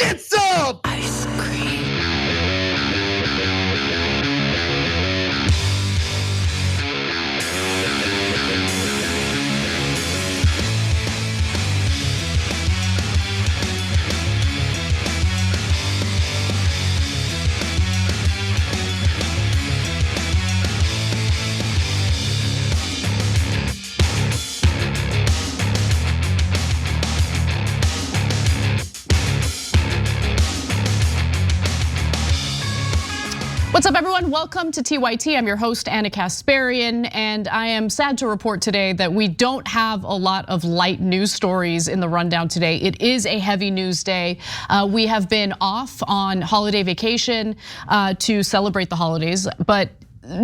Get some! Ice cream. What's up, everyone? Welcome to TYT. I'm your host, Anna Kasparian, and I am sad to report today that we don't have a lot of light news stories in the rundown today. It is a heavy news day. We have been off on holiday vacation to celebrate the holidays, but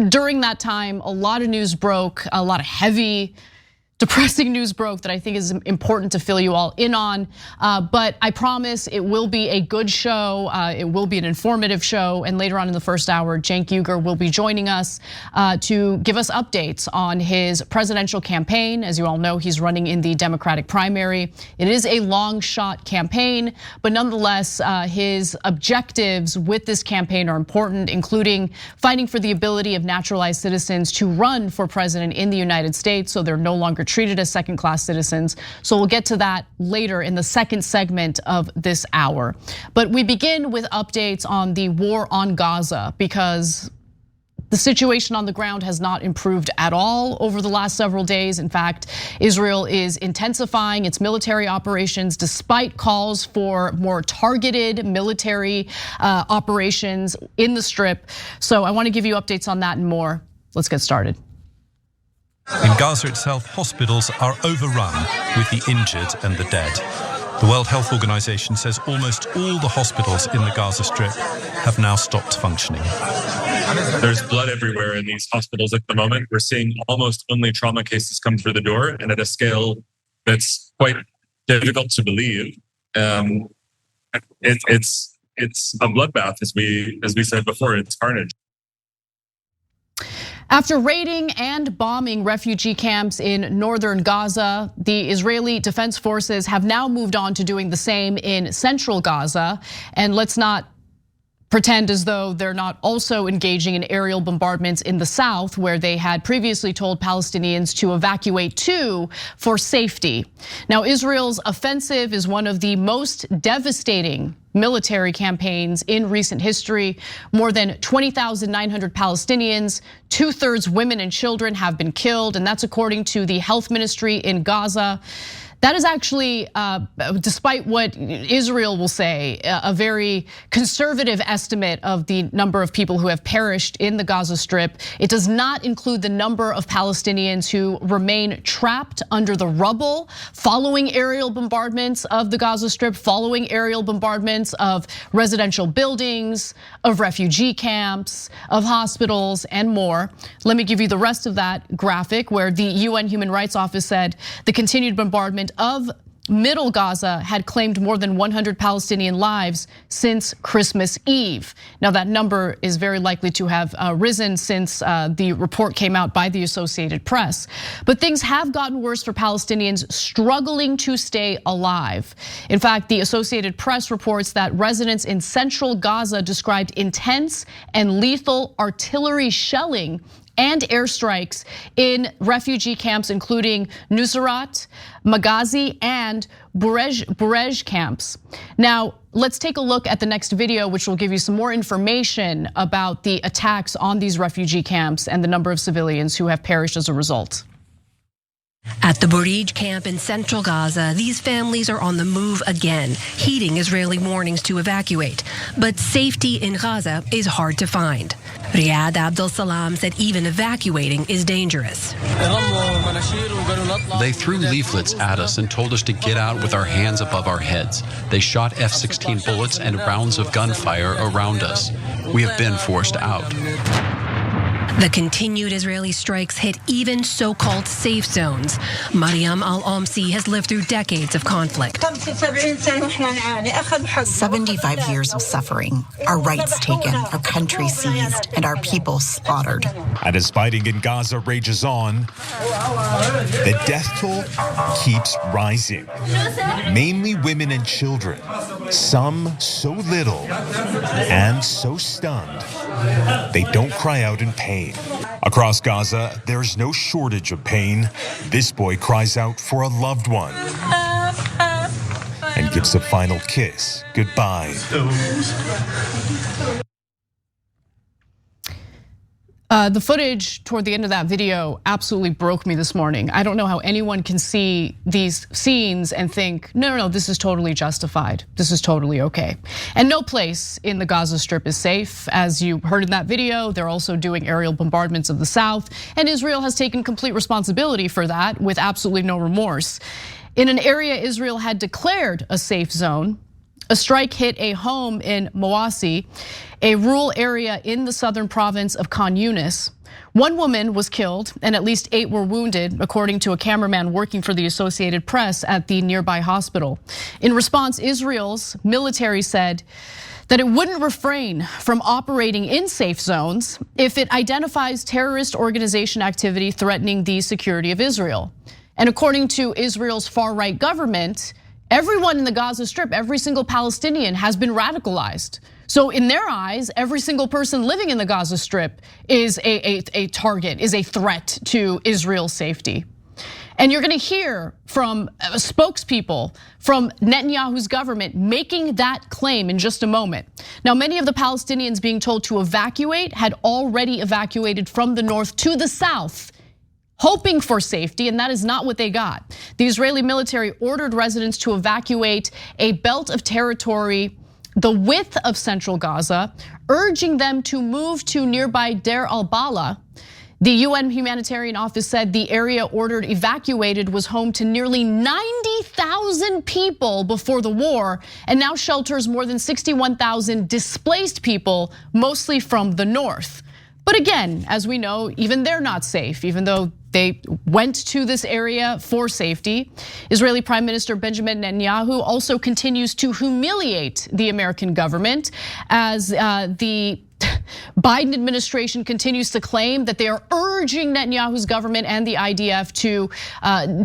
during that time, a lot of news broke, a lot of heavy, depressing news broke that I think is important to fill you all in on. But I promise it will be a good show. It will be an informative show. And later on in the first hour, Cenk Uygur will be joining us to give us updates on his presidential campaign. As you all know, he's running in the Democratic primary. It is a long shot campaign, but nonetheless, his objectives with this campaign are important, including fighting for the ability of naturalized citizens to run for president in the United States, so they're no longer treated as second-class citizens. So we'll get to that later in the second segment of this hour. But we begin with updates on the war on Gaza, because the situation on the ground has not improved at all over the last several days. In fact, Israel is intensifying its military operations despite calls for more targeted military operations in the Strip. So I want to give you updates on that and more. Let's get started. In Gaza itself, hospitals are overrun with the injured and the dead. The World Health Organization says almost all the hospitals in the Gaza Strip have now stopped functioning. There's blood everywhere in these hospitals at the moment. We're seeing almost only trauma cases come through the door, and at a scale that's quite difficult to believe. It's a bloodbath, as we said before. It's carnage. After raiding and bombing refugee camps in northern Gaza, the Israeli Defense Forces have now moved on to doing the same in central Gaza. And let's not pretend as though they're not also engaging in aerial bombardments in the south, where they had previously told Palestinians to evacuate to for safety. Now, Israel's offensive is one of the most devastating military campaigns in recent history. More than 20,900 Palestinians, 2/3 women and children, have been killed, and that's according to the health ministry in Gaza. That is actually, despite what Israel will say, a very conservative estimate of the number of people who have perished in the Gaza Strip. It does not include the number of Palestinians who remain trapped under the rubble following aerial bombardments of the Gaza Strip, following aerial bombardments of residential buildings, of refugee camps, of hospitals, and more. Let me give you the rest of that graphic, where the UN Human Rights Office said the continued bombardment of Middle Gaza had claimed more than 100 Palestinian lives since Christmas Eve. Now, that number is very likely to have risen since the report came out by the Associated Press. But things have gotten worse for Palestinians struggling to stay alive. In fact, the Associated Press reports that residents in central Gaza described intense and lethal artillery shelling and airstrikes in refugee camps, including Nusrat, Maghazi, and Burej camps. Now, let's take a look at the next video, which will give you some more information about the attacks on these refugee camps and the number of civilians who have perished as a result. At the Burej camp in central Gaza, these families are on the move again, heeding Israeli warnings to evacuate. But safety in Gaza is hard to find. Riyad Abdel Salam said even evacuating is dangerous. They threw leaflets at us and told us to get out with our hands above our heads. They shot F-16 bullets and rounds of gunfire around us. We have been forced out. The continued Israeli strikes hit even so-called safe zones. Mariam Al-Omsi has lived through decades of conflict. 75 years of suffering, our rights taken, our country seized, and our people slaughtered. And as fighting in Gaza rages on, the death toll keeps rising. Mainly women and children. Some so little and so stunned, they don't cry out in pain. Across Gaza, there's no shortage of pain. This boy cries out for a loved one and gives a final kiss goodbye. The footage toward the end of that video absolutely broke me this morning. I don't know how anyone can see these scenes and think, no, this is totally justified. This is totally okay. And no place in the Gaza Strip is safe. As you heard in that video, they're also doing aerial bombardments of the south, and Israel has taken complete responsibility for that with absolutely no remorse. In an area Israel had declared a safe zone, a strike hit a home in Mawasi, a rural area in the southern province of Khan Yunis. One woman was killed and at least 8 were wounded, according to a cameraman working for the Associated Press at the nearby hospital. In response, Israel's military said that it wouldn't refrain from operating in safe zones if it identifies terrorist organization activity threatening the security of Israel. And according to Israel's far-right government, everyone in the Gaza Strip, every single Palestinian has been radicalized. So in their eyes, every single person living in the Gaza Strip is a target, is a threat to Israel's safety. And you're gonna hear from spokespeople from Netanyahu's government making that claim in just a moment. Now, many of the Palestinians being told to evacuate had already evacuated from the north to the south, hoping for safety, and that is not what they got. The Israeli military ordered residents to evacuate a belt of territory the width of central Gaza, urging them to move to nearby Deir al-Bala. The UN Humanitarian Office said the area ordered evacuated was home to nearly 90,000 people before the war, and now shelters more than 61,000 displaced people, mostly from the north. But again, as we know, even they're not safe, even though they went to this area for safety. Israeli Prime Minister Benjamin Netanyahu also continues to humiliate the American government as the Biden administration continues to claim that they are urging Netanyahu's government and the IDF to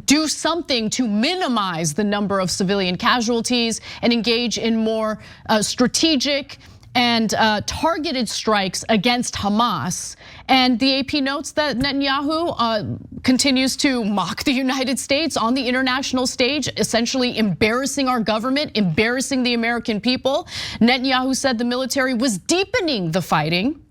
do something to minimize the number of civilian casualties and engage in more strategic and targeted strikes against Hamas. And the AP notes that Netanyahu continues to mock the United States on the international stage, essentially embarrassing our government, embarrassing the American people. Netanyahu said the military was deepening the fighting.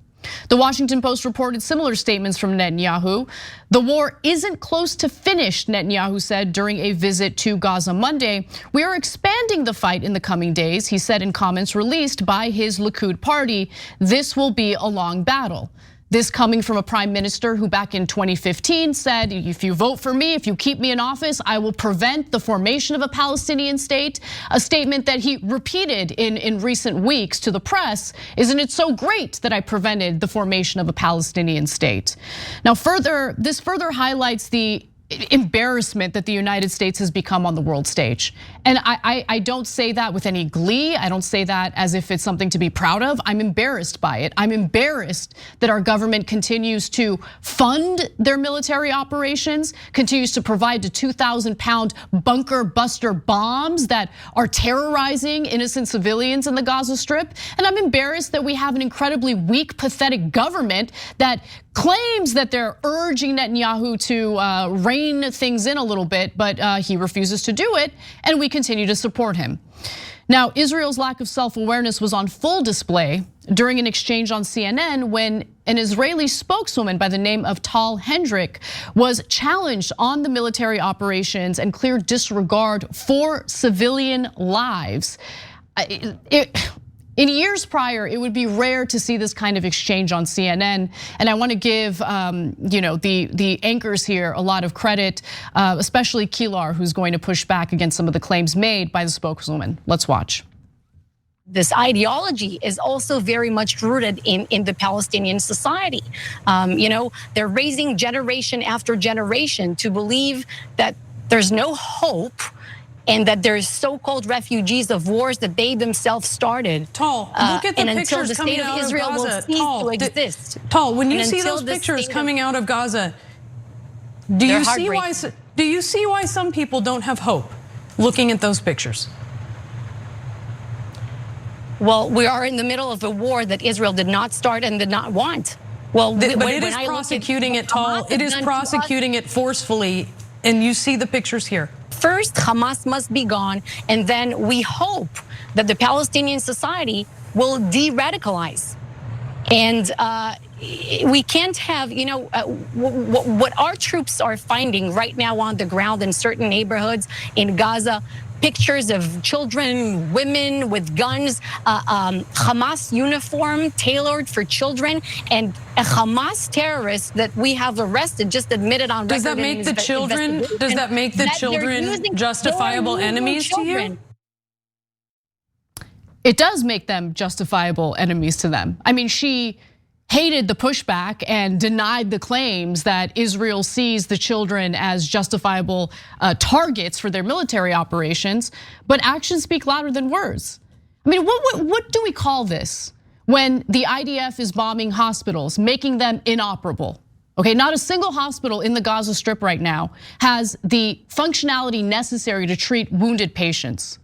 The Washington Post reported similar statements from Netanyahu. The war isn't close to finished, Netanyahu said during a visit to Gaza Monday. We are expanding the fight in the coming days, he said in comments released by his Likud party. This will be a long battle. This coming from a prime minister who back in 2015 said, if you vote for me, if you keep me in office, I will prevent the formation of a Palestinian state. A statement that he repeated in recent weeks to the press. Isn't it so great that I prevented the formation of a Palestinian state? Now this further highlights the embarrassment that the United States has become on the world stage. And I don't say that with any glee. I don't say that as if it's something to be proud of. I'm embarrassed by it. I'm embarrassed that our government continues to fund their military operations, continues to provide the 2,000-pound bunker buster bombs that are terrorizing innocent civilians in the Gaza Strip. And I'm embarrassed that we have an incredibly weak, pathetic government that claims that they're urging Netanyahu to rein things in a little bit, but he refuses to do it, and we continue to support him. Now, Israel's lack of self-awareness was on full display during an exchange on CNN when an Israeli spokeswoman by the name of Tal Hendrik was challenged on the military operations and clear disregard for civilian lives. In years prior, it would be rare to see this kind of exchange on CNN, and I want to give the anchors here a lot of credit, especially Kilar, who's going to push back against some of the claims made by the spokeswoman. Let's watch. This ideology is also very much rooted in the Palestinian society. They're raising generation after generation to believe that there's no hope and that there's so-called refugees of wars that they themselves started. Tal, look at the pictures coming out of Gaza. Tal, when you see those pictures coming out of Gaza, do you see why some people don't have hope looking at those pictures? Well, we are in the middle of a war that Israel did not start and did not want. Well, but it is prosecuting it, Tal. It is prosecuting it forcefully, and you see the pictures here. First, Hamas must be gone, and then we hope that the Palestinian society will de-radicalize. And we can't have, what our troops are finding right now on the ground in certain neighborhoods in Gaza, pictures of children, women with guns, Hamas uniform tailored for children, and a Hamas terrorist that we have arrested just admitted on record. Does that make the children? Does that make the children justifiable enemies to you? It does make them justifiable enemies to them. I mean, she hated the pushback and denied the claims that Israel sees the children as justifiable targets for their military operations, but actions speak louder than words. I mean, what do we call this when the IDF is bombing hospitals, making them inoperable? Okay, not a single hospital in the Gaza Strip right now has the functionality necessary to treat wounded patients.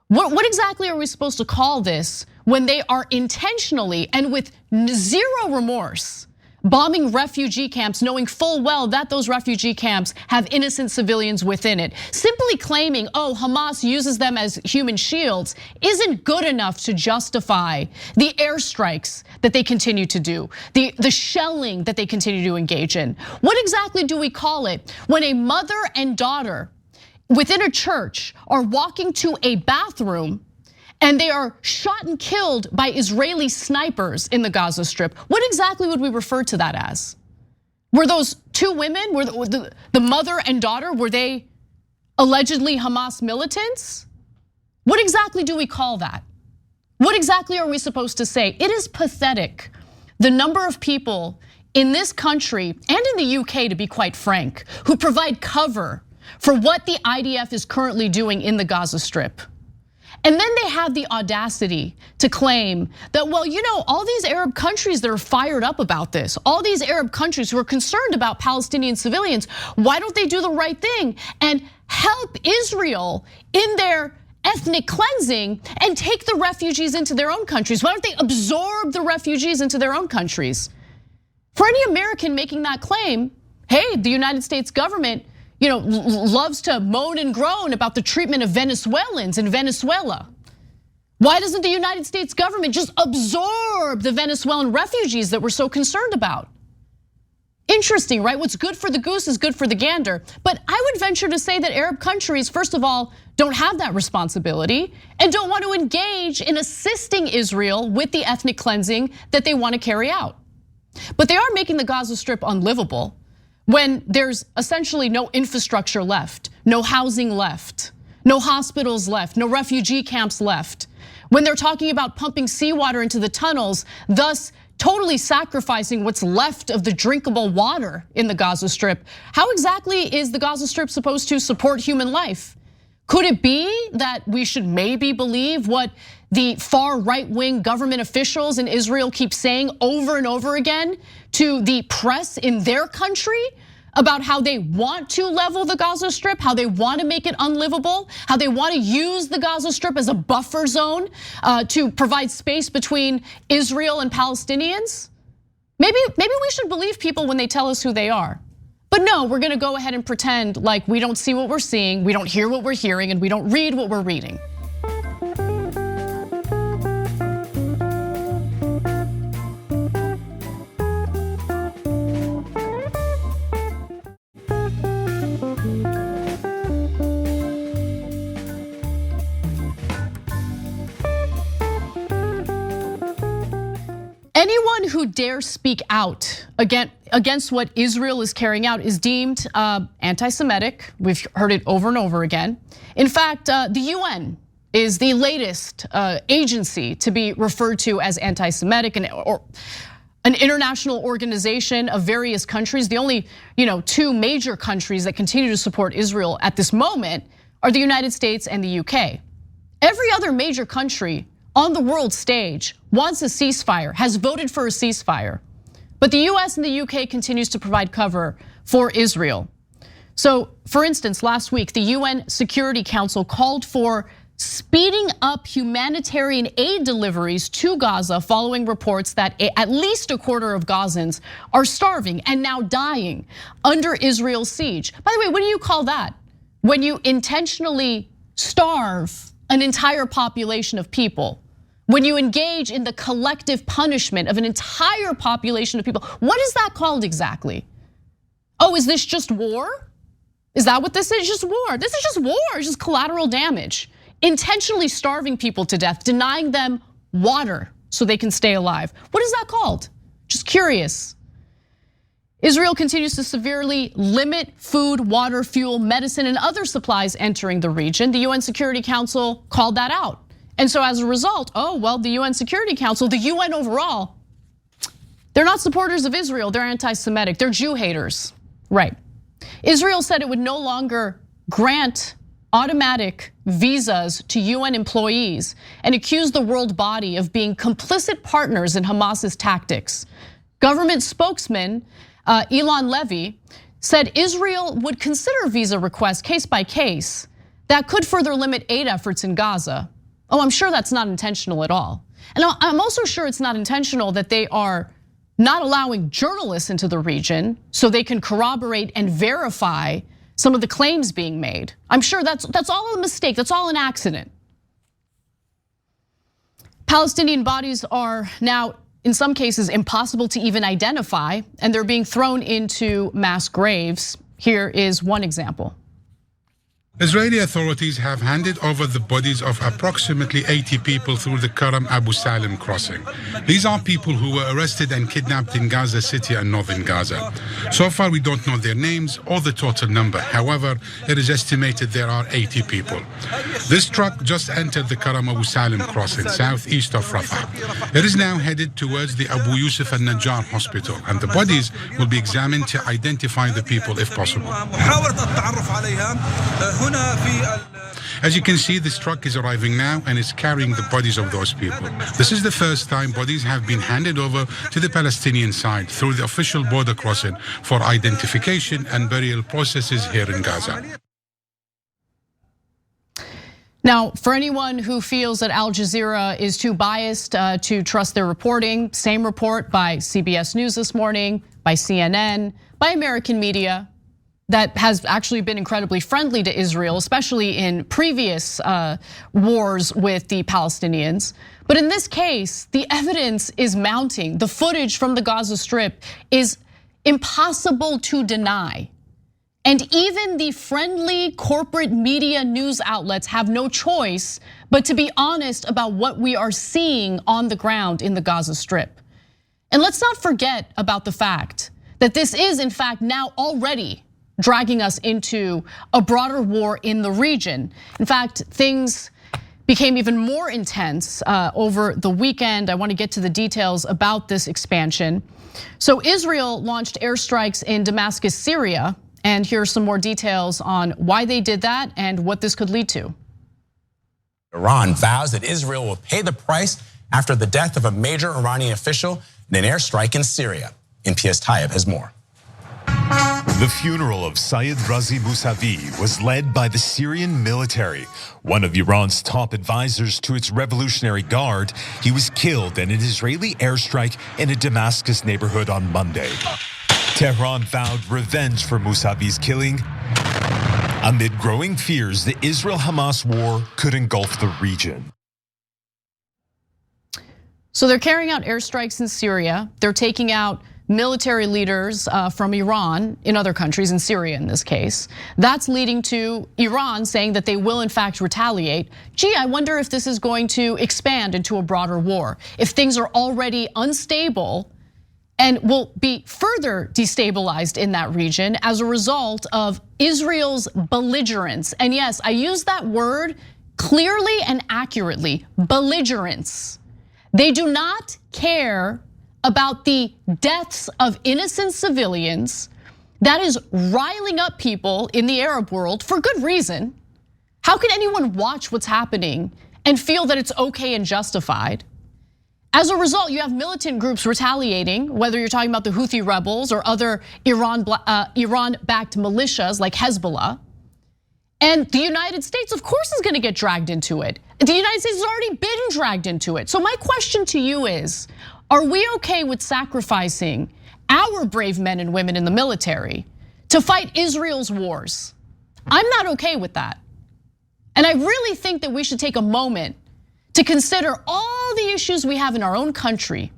What exactly are we supposed to call this when they are intentionally and with zero remorse bombing refugee camps, knowing full well that those refugee camps have innocent civilians within it? Simply claiming, oh, Hamas uses them as human shields isn't good enough to justify the airstrikes that they continue to do, the shelling that they continue to engage in. What exactly do we call it when a mother and daughter within a church are walking to a bathroom and they are shot and killed by Israeli snipers in the Gaza Strip? What exactly would we refer to that as? Were those two women, were the mother and daughter, were they allegedly Hamas militants? What exactly do we call that? What exactly are we supposed to say? It is pathetic, the number of people in this country and in the UK, to be quite frank, who provide cover for what the IDF is currently doing in the Gaza Strip. And then they have the audacity to claim that, well, all these Arab countries that are fired up about this, all these Arab countries who are concerned about Palestinian civilians, why don't they do the right thing and help Israel in their ethnic cleansing and take the refugees into their own countries? Why don't they absorb the refugees into their own countries? For any American making that claim, hey, the United States government loves to moan and groan about the treatment of Venezuelans in Venezuela. Why doesn't the United States government just absorb the Venezuelan refugees that we're so concerned about? Interesting, right? What's good for the goose is good for the gander. But I would venture to say that Arab countries, first of all, don't have that responsibility and don't want to engage in assisting Israel with the ethnic cleansing that they want to carry out. But they are making the Gaza Strip unlivable when there's essentially no infrastructure left, no housing left, no hospitals left, no refugee camps left. When they're talking about pumping seawater into the tunnels, thus totally sacrificing what's left of the drinkable water in the Gaza Strip. How exactly is the Gaza Strip supposed to support human life? Could it be that we should maybe believe what the far right-wing government officials in Israel keep saying over and over again to the press in their country about how they want to level the Gaza Strip, how they want to make it unlivable, how they want to use the Gaza Strip as a buffer zone to provide space between Israel and Palestinians? Maybe we should believe people when they tell us who they are. But no, we're gonna go ahead and pretend like we don't see what we're seeing, we don't hear what we're hearing, and we don't read what we're reading. Anyone who dares speak out against what Israel is carrying out is deemed anti-Semitic. We've heard it over and over again. In fact, the UN is the latest agency to be referred to as anti-Semitic, or an international organization of various countries. The only two major countries that continue to support Israel at this moment are the United States and the UK. Every other major country on the world stage wants a ceasefire, has voted for a ceasefire. But the US and the UK continues to provide cover for Israel. So, for instance, last week, the UN Security Council called for speeding up humanitarian aid deliveries to Gaza following reports that at least a quarter of Gazans are starving and now dying under Israel's siege. By the way, what do you call that? When you intentionally starve an entire population of people, when you engage in the collective punishment of an entire population of people, what is that called exactly? Oh, is this just war? Is that what this is? Just war. This is just war. It's just collateral damage. Intentionally starving people to death, denying them water so they can stay alive. What is that called? Just curious. Israel continues to severely limit food, water, fuel, medicine, and other supplies entering the region. The UN Security Council called that out. And so as a result, the UN Security Council, the UN overall, they're not supporters of Israel, they're anti-Semitic, they're Jew haters, right? Israel said it would no longer grant automatic visas to UN employees and accused the world body of being complicit partners in Hamas's tactics. Government spokesman Elon Levy said Israel would consider visa requests case by case that could further limit aid efforts in Gaza. Oh, I'm sure that's not intentional at all. And I'm also sure it's not intentional that they are not allowing journalists into the region so they can corroborate and verify some of the claims being made. I'm sure that's all a mistake, that's all an accident. Palestinian bodies are now, in some cases, impossible to even identify, and they're being thrown into mass graves. Here is one example. Israeli authorities have handed over the bodies of approximately 80 people through the Karam Abu Salim crossing. These are people who were arrested and kidnapped in Gaza City and northern Gaza. So far, we don't know their names or the total number. However, it is estimated there are 80 people. This truck just entered the Karam Abu Salim crossing, southeast of Rafah. It is now headed towards the Abu Yusuf al-Najjar hospital, and the bodies will be examined to identify the people if possible. As you can see, this truck is arriving now and is carrying the bodies of those people. This is the first time bodies have been handed over to the Palestinian side through the official border crossing for identification and burial processes here in Gaza. Now, for anyone who feels that Al Jazeera is too biased to trust their reporting, same report by CBS News this morning, by CNN, by American media, that has actually been incredibly friendly to Israel, especially in previous wars with the Palestinians. But in this case, the evidence is mounting. The footage from the Gaza Strip is impossible to deny. And even the friendly corporate media news outlets have no choice but to be honest about what we are seeing on the ground in the Gaza Strip. And let's not forget about the fact that this is, in fact, now already dragging us into a broader war in the region. In fact, things became even more intense over the weekend. I want to get to the details about this expansion. So Israel launched airstrikes in Damascus, Syria, and here are some more details on why they did that and what this could lead to. Iran vows that Israel will pay the price after the death of a major Iranian official in an airstrike in Syria. NPS Tayyip has more. The funeral of Sayed Razi Mousavi was led by the Syrian military. One of Iran's top advisors to its Revolutionary Guard, he was killed in an Israeli airstrike in a Damascus neighborhood on Monday. Tehran vowed revenge for Mousavi's killing amid growing fears the Israel-Hamas war could engulf the region. So they're carrying out airstrikes in Syria. They're taking out military leaders from Iran in other countries, in Syria in this case. That's leading to Iran saying that they will in fact retaliate. Gee, I wonder if this is going to expand into a broader war. If things are already unstable and will be further destabilized in that region as a result of Israel's belligerence. And yes, I use that word clearly and accurately, belligerence. They do not care about the deaths of innocent civilians. That is riling up people in the Arab world for good reason. How can anyone watch what's happening and feel that it's okay and justified? As a result, you have militant groups retaliating, whether you're talking about the Houthi rebels or other Iran-backed militias like Hezbollah. And the United States, of course, is going to get dragged into it. The United States has already been dragged into it. So my question to you is, are we okay with sacrificing our brave men and women in the military to fight Israel's wars? I'm not okay with that. And I really think that we should take a moment to consider all the issues we have in our own country,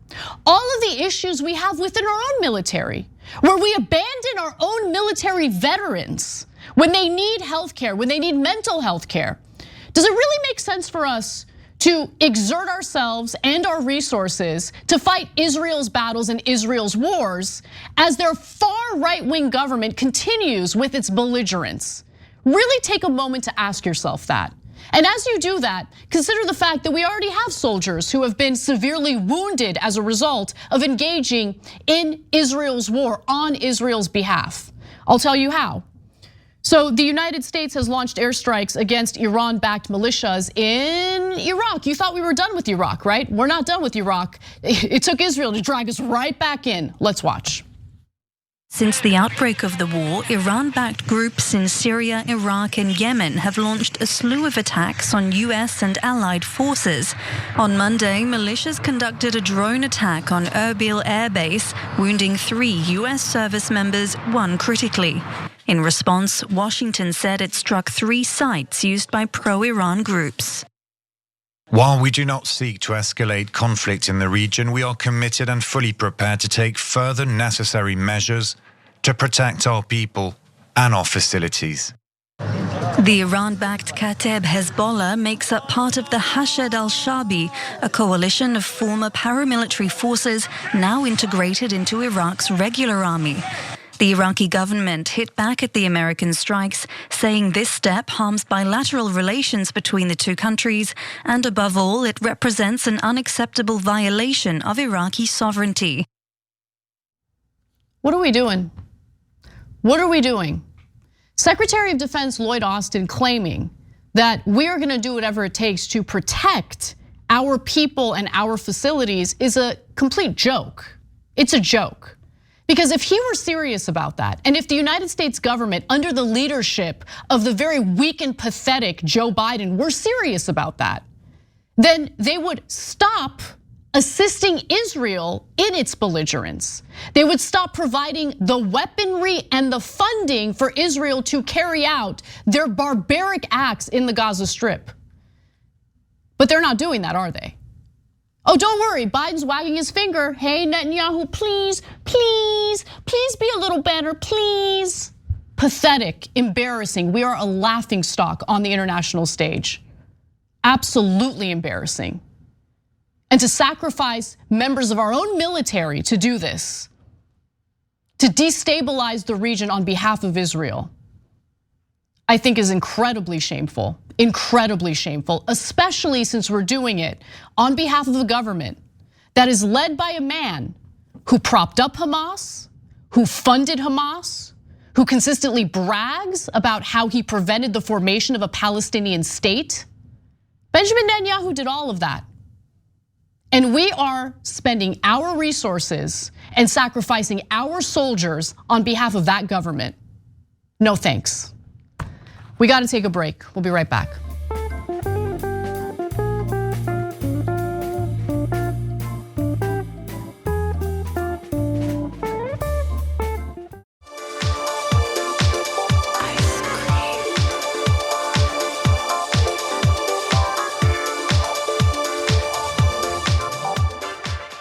all of the issues we have within our own military, where we abandon our own military veterans when they need healthcare, when they need mental health care. Does it really make sense for us to exert ourselves and our resources to fight Israel's battles and Israel's wars as their far right-wing government continues with its belligerence? Really take a moment to ask yourself that. And as you do that, consider the fact that we already have soldiers who have been severely wounded as a result of engaging in Israel's war on Israel's behalf. I'll tell you how. So the United States has launched airstrikes against Iran-backed militias in Iraq. You thought we were done with Iraq, right? We're not done with Iraq. It took Israel to drag us right back in. Let's watch. Since the outbreak of the war, Iran-backed groups in Syria, Iraq and Yemen have launched a slew of attacks on US and allied forces. On Monday, militias conducted a drone attack on Erbil Air Base, wounding 3 US service members, 1 critically. In response, Washington said it struck 3 sites used by pro-Iran groups. While we do not seek to escalate conflict in the region, we are committed and fully prepared to take further necessary measures to protect our people and our facilities. The Iran-backed Kateb Hezbollah makes up part of the Hashd al-Shaabi, a coalition of former paramilitary forces now integrated into Iraq's regular army. The Iraqi government hit back at the American strikes, saying this step harms bilateral relations between the two countries, and above all, it represents an unacceptable violation of Iraqi sovereignty. What are we doing? What are we doing? Secretary of Defense Lloyd Austin claiming that we are going to do whatever it takes to protect our people and our facilities is a complete joke. It's a joke. Because if he were serious about that, and if the United States government, under the leadership of the very weak and pathetic Joe Biden, were serious about that, then they would stop assisting Israel in its belligerence. They would stop providing the weaponry and the funding for Israel to carry out their barbaric acts in the Gaza Strip. But they're not doing that, are they? Oh, don't worry, Biden's wagging his finger. Hey, Netanyahu, please, please, please be a little better, please. Pathetic, embarrassing. We are a laughingstock on the international stage. Absolutely embarrassing. And to sacrifice members of our own military to do this, to destabilize the region on behalf of Israel, I think is incredibly shameful. Incredibly shameful, especially since we're doing it on behalf of a government that is led by a man who propped up Hamas, who funded Hamas, who consistently brags about how he prevented the formation of a Palestinian state. Benjamin Netanyahu did all of that. And we are spending our resources and sacrificing our soldiers on behalf of that government. No thanks. We got to take a break. We'll be right back.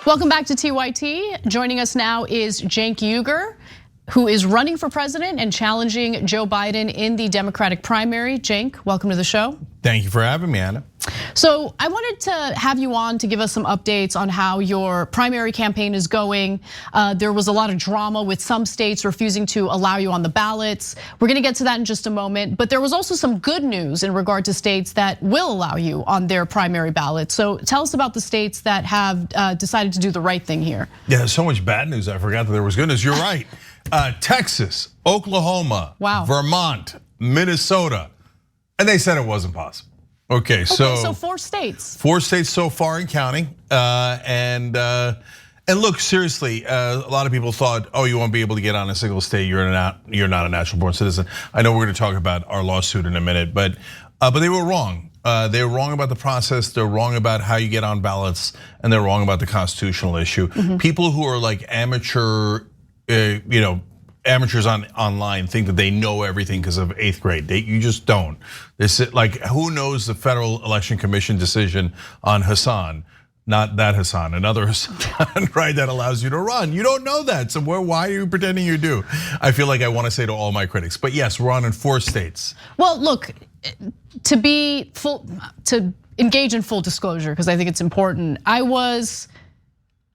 Welcome back to TYT. Joining us now is Cenk Uygur, who is running for president and challenging Joe Biden in the Democratic primary. Cenk, welcome to the show. Thank you for having me, Anna. So I wanted to have you on to give us some updates on how your primary campaign is going. There was a lot of drama with some states refusing to allow you on the ballots. We're gonna get to that in just a moment, but there was also some good news in regard to states that will allow you on their primary ballot. So tell us about the states that have decided to do the right thing here. Yeah, so much bad news, I forgot that there was good news. You're right. Texas, Oklahoma, Vermont, Minnesota, and they said it wasn't possible. Okay, so 4 states. 4 states so far and counting, and And look, seriously, a lot of people thought, oh, you won't be able to get on a single state. You're not a natural born citizen. I know we're going to talk about our lawsuit in a minute, but they were wrong. They were wrong about the process. They're wrong about how you get on ballots, and they're wrong about the constitutional issue. People who are like amateurs online think that they know everything because of 8th grade. You just don't. Like, who knows the Federal Election Commission decision on Hassan? Not that Hassan, another Hassan, right? That allows you to run. You don't know that, so why are you pretending you do? I feel like I want to say to all my critics, but yes, we're on in 4 states. Well, look, to engage in full disclosure, because I think it's important. I was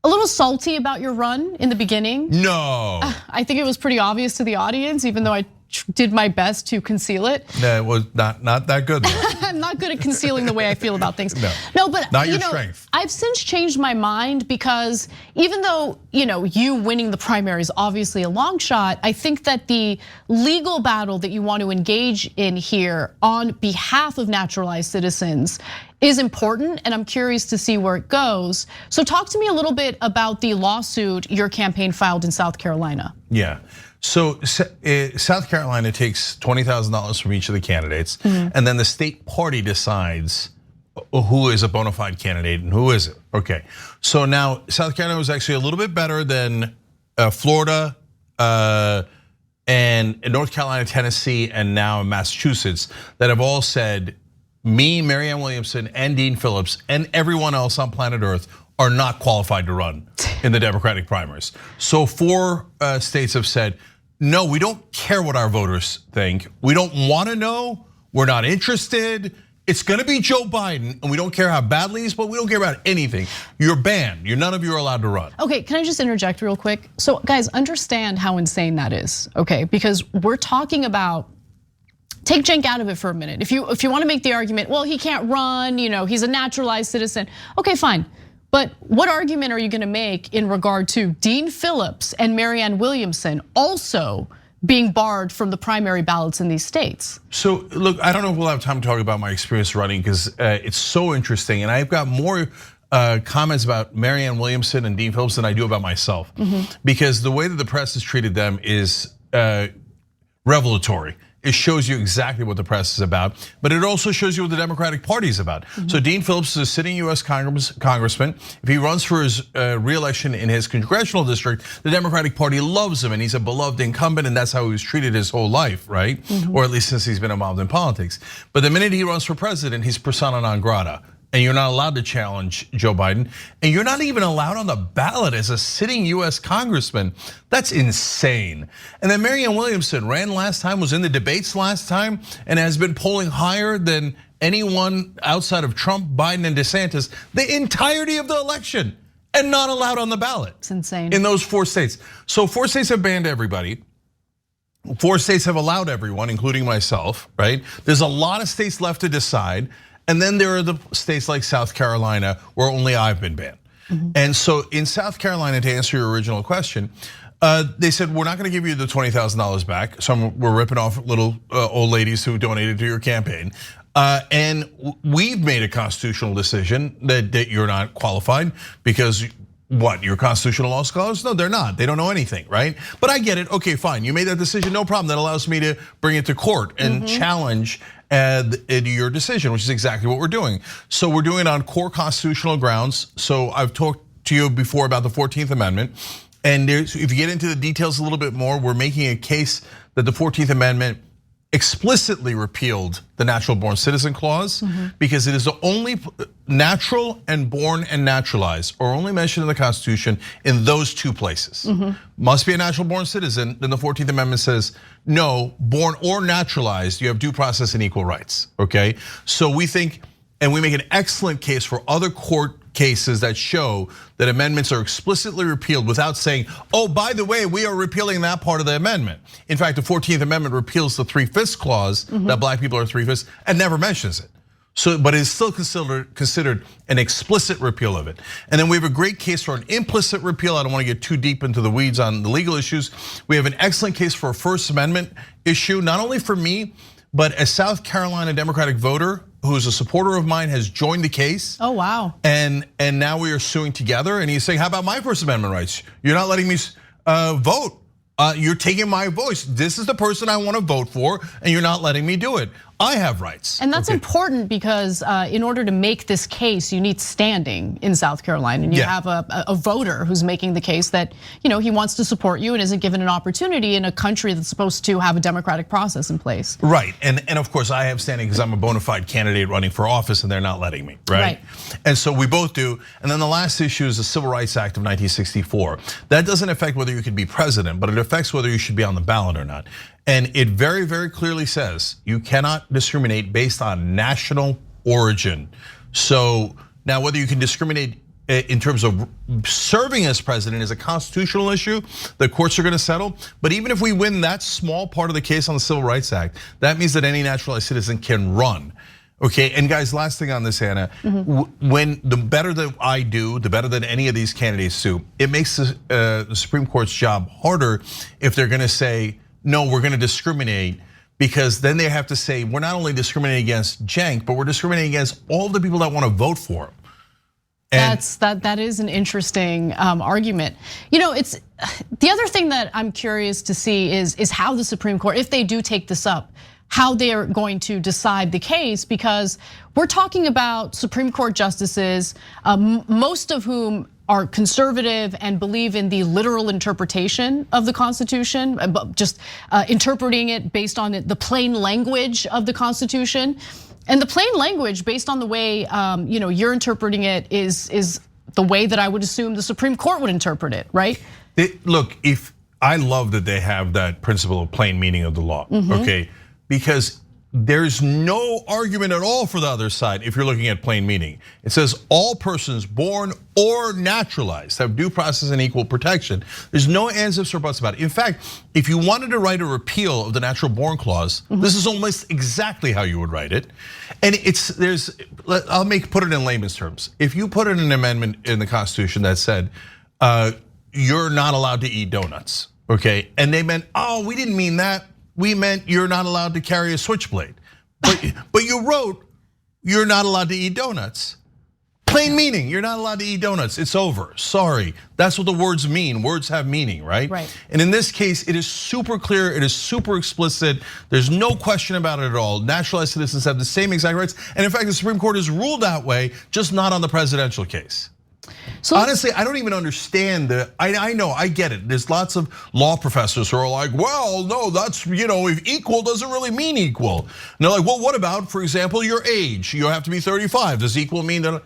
a little salty about your run in the beginning. No. I think it was pretty obvious to the audience, even though I did my best to conceal it. It was not that good. I'm not good at concealing the way I feel about things. No, but not your strength. I've since changed my mind because even though you winning the primary is obviously a long shot, I think that the legal battle that you want to engage in here on behalf of naturalized citizens is important, and I'm curious to see where it goes. So talk to me a little bit about the lawsuit your campaign filed in South Carolina. Yeah. So South Carolina takes $20,000 from each of the candidates, and then the state party decides who is a bona fide candidate and who isn't. Okay, so now South Carolina was actually a little bit better than Florida and North Carolina, Tennessee, and now Massachusetts that have all said, me, Marianne Williamson, and Dean Phillips, and everyone else on planet Earth are not qualified to run in the Democratic primaries. So 4 states have said, no, we don't care what our voters think. We don't want to know. We're not interested. It's going to be Joe Biden, and we don't care how badly he's, but we don't care about anything. You're banned. None of you are allowed to run. Okay, can I just interject real quick? So guys, understand how insane that is, okay? Because we're talking about, take Cenk out of it for a minute. If you want to make the argument, well, he can't run, he's a naturalized citizen. Okay, fine. But what argument are you going to make in regard to Dean Phillips and Marianne Williamson also being barred from the primary ballots in these states? So look, I don't know if we'll have time to talk about my experience running because it's so interesting, and I've got more comments about Marianne Williamson and Dean Phillips than I do about myself, because the way that the press has treated them is revelatory. It shows you exactly what the press is about, but it also shows you what the Democratic Party is about. So Dean Phillips is a sitting US congressman. If he runs for his re-election in his congressional district, the Democratic Party loves him, and he's a beloved incumbent, and that's how he was treated his whole life, right? Or at least since he's been involved in politics. But the minute he runs for president, he's persona non grata. And you're not allowed to challenge Joe Biden, and you're not even allowed on the ballot as a sitting US congressman. That's insane. And then Marianne Williamson ran last time, was in the debates last time, and has been polling higher than anyone outside of Trump, Biden, and DeSantis the entirety of the election, and not allowed on the ballot. It's insane. In those 4 states. So 4 states have banned everybody. 4 states have allowed everyone, including myself, right? There's a lot of states left to decide. And then there are the states like South Carolina where only I've been banned. And so in South Carolina, to answer your original question, they said, we're not gonna give you the $20,000 back. So we're ripping off little old ladies who donated to your campaign. And we've made a constitutional decision that you're not qualified because what, your constitutional law scholars? No, they're not. They don't know anything, right? But I get it. Okay, fine. You made that decision, no problem. That allows me to bring it to court and challenge your decision, which is exactly what we're doing. So we're doing it on core constitutional grounds. So I've talked to you before about the 14th Amendment. And if you get into the details a little bit more, we're making a case that the 14th Amendment explicitly repealed the natural born citizen clause because it is the only natural and born and naturalized are only mentioned in the Constitution in those 2 places. Must be a natural born citizen, then the 14th Amendment says, no, born or naturalized, you have due process and equal rights, okay? So we think, and we make an excellent case for other court cases that show that amendments are explicitly repealed without saying, oh, by the way, we are repealing that part of the amendment. In fact, the 14th Amendment repeals the 3/5 clause that black people are 3/5 and never mentions it. So, but it is still considered an explicit repeal of it. And then we have a great case for an implicit repeal. I don't want to get too deep into the weeds on the legal issues. We have an excellent case for a First Amendment issue, not only for me, but a South Carolina Democratic voter who's a supporter of mine has joined the case. Oh, wow. And now we are suing together, and he's saying, how about my First Amendment rights? You're not letting me vote. You're taking my voice. This is the person I want to vote for, and you're not letting me do it. I have rights. And that's important because in order to make this case, you need standing in South Carolina. And you have a voter who's making the case that he wants to support you and isn't given an opportunity in a country that's supposed to have a democratic process in place. Right, and of course I have standing because I'm a bona fide candidate running for office and they're not letting me, right? And so we both do. And then the last issue is the Civil Rights Act of 1964. That doesn't affect whether you could be president, but it affects whether you should be on the ballot or not. And it very, very clearly says you cannot discriminate based on national origin. So now whether you can discriminate in terms of serving as president is a constitutional issue the courts are gonna settle. But even if we win that small part of the case on the Civil Rights Act, that means that any naturalized citizen can run. Okay, and guys, last thing on this, Anna, when the better that I do, the better that any of these candidates do, it makes the Supreme Court's job harder if they're gonna say, no, we're gonna discriminate, because then they have to say, we're not only discriminating against Cenk, but we're discriminating against all the people that wanna vote for him. And that is an interesting argument. It's the other thing that I'm curious to see is how the Supreme Court, if they do take this up, how they are going to decide the case, because we're talking about Supreme Court justices, most of whom are conservative and believe in the literal interpretation of the Constitution, just interpreting it based on the plain language of the Constitution. And the plain language, based on the way you're interpreting it, is the way that I would assume the Supreme Court would interpret it, right? Look, if I love that they have that principle of plain meaning of the law, okay? Because there's no argument at all for the other side if you're looking at plain meaning. It says all persons born or naturalized have due process and equal protection. There's no ands, ifs, or buts about it. In fact, if you wanted to write a repeal of the natural born clause, this is almost exactly how you would write it. And I'll put it in layman's terms. If you put in an amendment in the Constitution that said, you're not allowed to eat donuts, okay? And they meant, oh, we didn't mean that. We meant you're not allowed to carry a switchblade. But you wrote, you're not allowed to eat donuts. Plain meaning, you're not allowed to eat donuts. It's over, sorry. That's what the words mean, words have meaning, right? And in this case, it is super clear, it is super explicit. There's no question about it at all. Naturalized citizens have the same exact rights. And in fact, the Supreme Court has ruled that way, just not on the presidential case. So honestly, I don't even understand I know, I get it. There's lots of law professors who are like, well, no, that's, if equal doesn't really mean equal. And they're like, well, what about, for example, your age? You have to be 35, does equal mean that?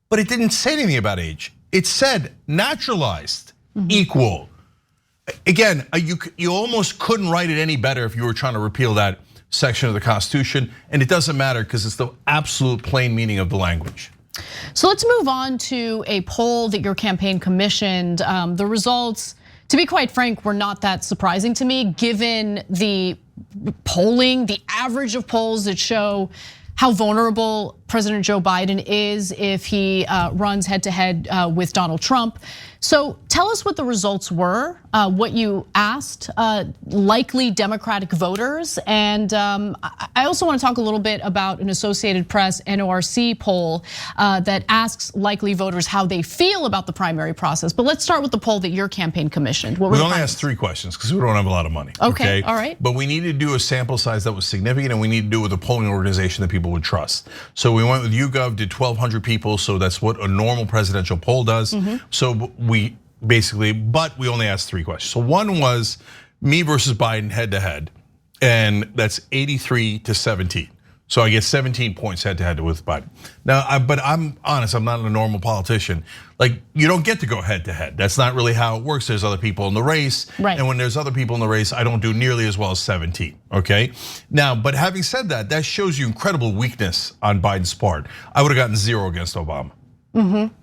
But it didn't say anything about age. It said naturalized, equal. Again, you almost couldn't write it any better if you were trying to repeal that section of the Constitution. And it doesn't matter because it's the absolute plain meaning of the language. So let's move on to a poll that your campaign commissioned. The results, to be quite frank, were not that surprising to me, given the polling, the average of polls that show how vulnerable President Joe Biden is if he runs head to head with Donald Trump. So tell us what the results were, what you asked likely Democratic voters. And I also want to talk a little bit about an Associated Press NORC poll that asks likely voters how they feel about the primary process. But let's start with the poll that your campaign commissioned. We only asked 3 questions because we don't have a lot of money. Okay, all right. But we need to do a sample size that was significant, and we need to do it with a polling organization that people would trust. So we went with YouGov, did 1,200 people, so that's what a normal presidential poll does. So we basically, but we only asked 3 questions. So one was me versus Biden head to head, and that's 83 to 17. So I get 17 points head to head with Biden. Now, but I'm honest, I'm not a normal politician. Like, you don't get to go head to head. That's not really how it works. There's other people in the race. And when there's other people in the race, I don't do nearly as well as 17, okay? Now, but having said that, that shows you incredible weakness on Biden's part. I would have gotten 0 against Obama.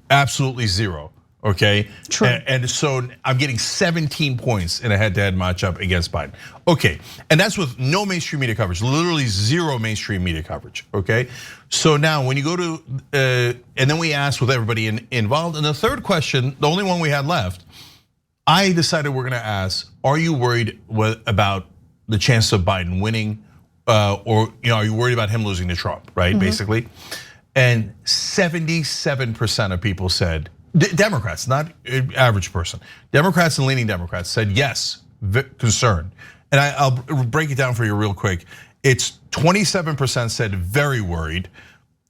Absolutely 0. Okay, true. And so I'm getting 17 points in a head-to-head matchup against Biden. Okay, and that's with no mainstream media coverage, literally 0 mainstream media coverage. Okay, so now when you go to, and then we asked with everybody involved. And the third question, the only one we had left, I decided we're gonna ask: are you worried about the chance of Biden winning, or are you worried about him losing to Trump, right? Basically, and 77% of people said, Democrats, not average person, Democrats and leaning Democrats said yes, concerned. And I'll break it down for you real quick. It's 27% said very worried,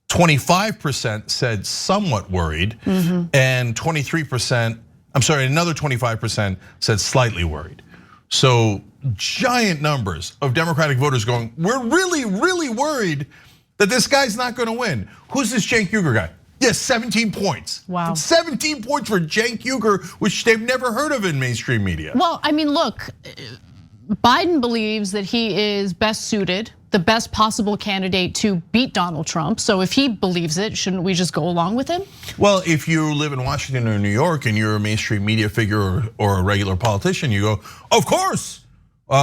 25% said somewhat worried, and 23%, I'm sorry, another 25% said slightly worried. So giant numbers of Democratic voters going, we're really, really worried that this guy's not gonna win. Who's this Cenk Uygur guy? Yes, 17 points. Wow. 17 points for Cenk Uygur, which they've never heard of in mainstream media. Well, I mean, look, Biden believes that he is best suited, the best possible candidate to beat Donald Trump. So if he believes it, shouldn't we just go along with him? Well, if you live in Washington or New York and you're a mainstream media figure or a regular politician, you go, of course,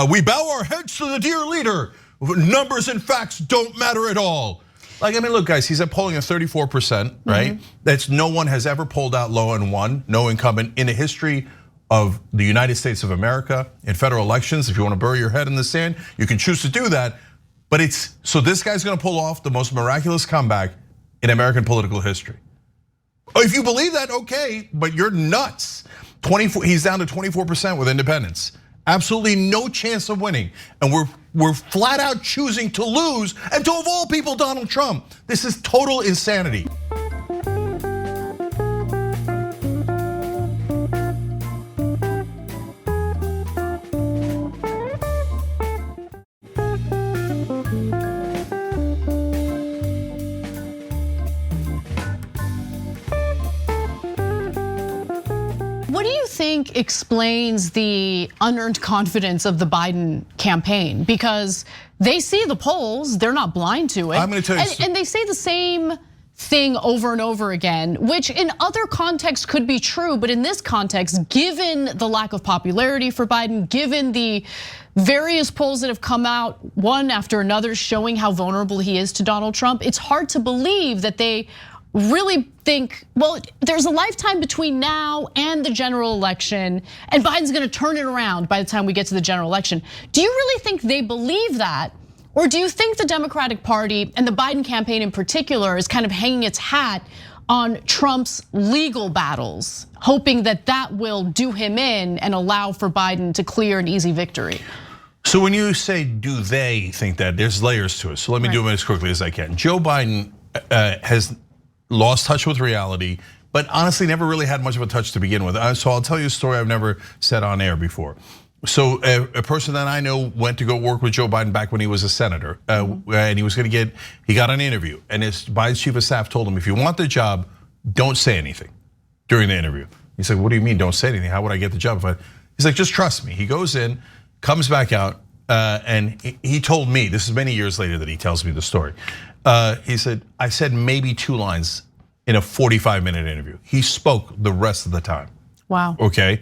we bow our heads to the dear leader. Numbers and facts don't matter at all. Like, I mean, look, guys, he's at polling at 34%, right? That's no one has ever polled out low and won, no incumbent in the history of the United States of America in federal elections. If you want to bury your head in the sand, you can choose to do that. But so this guy's gonna pull off the most miraculous comeback in American political history. If you believe that, okay, but you're nuts. He's down to 24% with independents. Absolutely no chance of winning. And we're flat out choosing to lose, and to of all people, Donald Trump. This is total insanity. What do you think explains the unearned confidence of the Biden campaign? Because they see the polls, they're not blind to it. I'm gonna tell you, and they say the same thing over and over again, which in other contexts could be true, but in this context, given the lack of popularity for Biden, given the various polls that have come out one after another showing how vulnerable he is to Donald Trump, it's hard to believe that they really think, well, there's a lifetime between now and the general election, and Biden's gonna turn it around by the time we get to the general election. Do you really think they believe that? Or do you think the Democratic Party and the Biden campaign in particular is kind of hanging its hat on Trump's legal battles, hoping that that will do him in and allow for Biden to clear an easy victory? So when you say, do they think that, there's layers to it. So let me do it as quickly as I can. Joe Biden has lost touch with reality, but honestly never really had much of a touch to begin with. So I'll tell you a story I've never said on air before. So a person that I know went to go work with Joe Biden back when he was a senator, and he got an interview, and Biden's chief of staff told him, if you want the job, don't say anything during the interview. He's like, what do you mean, don't say anything? How would I get the job? He's like, just trust me. He goes in, comes back out, and he told me, this is many years later that he tells me the story. He said, I said maybe 2 lines in a 45-minute interview. He spoke the rest of the time. Wow. Okay,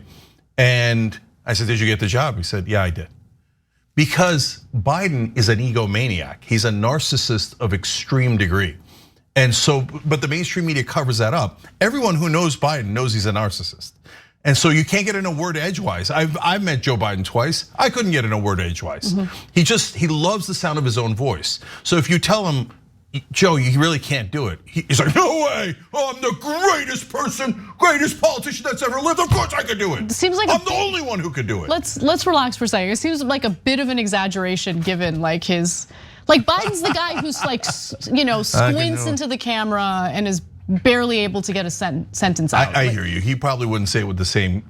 and I said, did you get the job? He said, yeah, I did. Because Biden is an egomaniac. He's a narcissist of extreme degree. And so, but the mainstream media covers that up. Everyone who knows Biden knows he's a narcissist. And so you can't get in a word edgewise. I've met Joe Biden twice. I couldn't get in a word edgewise. He loves the sound of his own voice. So if you tell him, Joe, you really can't do it. He's like, no way, I'm the greatest person, greatest politician that's ever lived. Of course I could do it. Seems like I'm the only one who could do it. Let's relax for a second. It seems like a bit of an exaggeration given like Biden's the guy who's like, squints into the camera and is barely able to get a sentence out. I hear you. He probably wouldn't say it with the same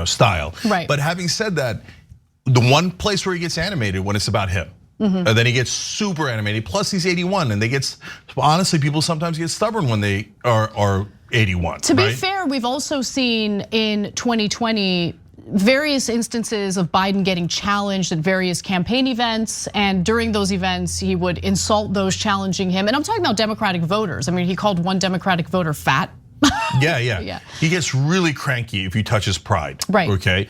style. Right. But having said that, the one place where he gets animated when it's about him. And then he gets super animated. Plus he's 81, and honestly, people sometimes get stubborn when they are 81. To be fair, we've also seen in 2020 various instances of Biden getting challenged at various campaign events, and during those events, he would insult those challenging him. And I'm talking about Democratic voters. I mean, he called one Democratic voter fat. Yeah. He gets really cranky if you touch his pride. Right. Okay.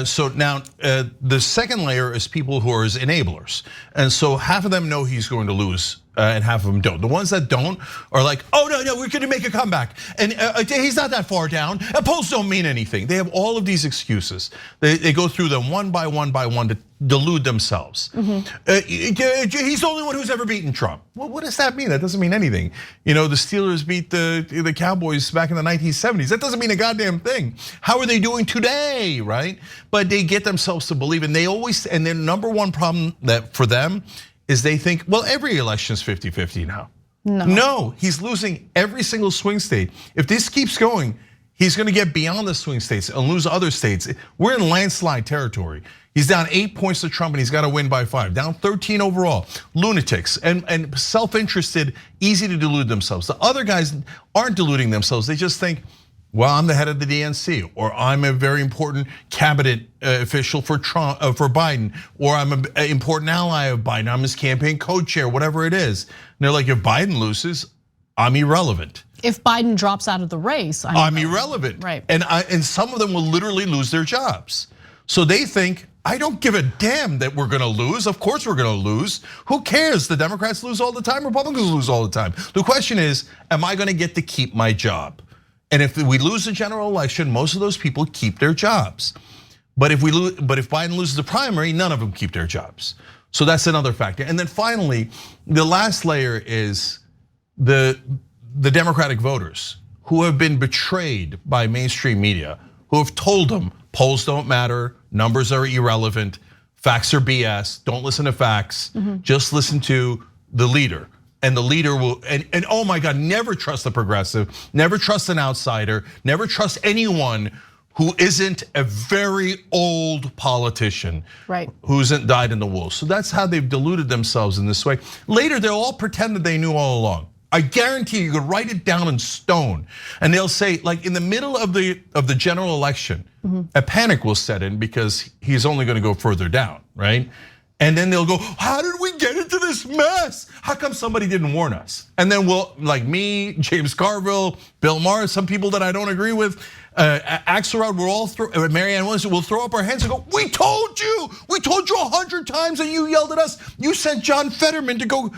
So now the second layer is people who are his enablers. And so half of them know he's going to lose and half of them don't. The ones that don't are like, oh no, we're gonna make a comeback. And he's not that far down, and polls don't mean anything. They have all of these excuses. They go through them one by one to delude themselves. He's the only one who's ever beaten Trump. Well, what does that mean? That doesn't mean anything. The Steelers beat the Cowboys back in the 1970s. That doesn't mean a goddamn thing. How are they doing today, right? But they get themselves to believe, and their number one problem that for them is they think, well, every election is 50-50 now. No, he's losing every single swing state. If this keeps going, he's gonna get beyond the swing states and lose other states. We're in landslide territory. He's down 8 points to Trump and he's got to win by 5. Down 13 overall. Lunatics and self-interested, easy to delude themselves. The other guys aren't deluding themselves. They just think, well, I'm the head of the DNC, or I'm a very important cabinet official for Trump, for Biden, or I'm an important ally of Biden. I'm his campaign co-chair, whatever it is. And they're like, if Biden loses, I'm irrelevant. If Biden drops out of the race, I'm irrelevant. Right. And some of them will literally lose their jobs. So they think, I don't give a damn that we're gonna lose. Of course we're gonna lose. Who cares? The Democrats lose all the time, Republicans lose all the time. The question is, am I gonna get to keep my job? And if we lose the general election, most of those people keep their jobs. But if Biden loses the primary, none of them keep their jobs. So that's another factor. And then finally, the last layer is the Democratic voters who have been betrayed by mainstream media, who have told them polls don't matter, numbers are irrelevant, facts are BS, don't listen to facts, just listen to the leader. And the leader will, and oh my God, never trust the progressive, never trust an outsider, never trust anyone who isn't a very old politician, right? Who hasn't died in the wool. So that's how they've deluded themselves in this way. Later, they'll all pretend that they knew all along. I guarantee you could write it down in stone, and they'll say, like in the middle of the general election, a panic will set in because he's only going to go further down, right? And then they'll go, how did we get into this mess? How come somebody didn't warn us? And then we'll, like me, James Carville, Bill Maher, some people that I don't agree with, Axelrod, Marianne Williamson, will throw up our hands and go, we told you 100 times and you yelled at us. You sent John Fetterman to go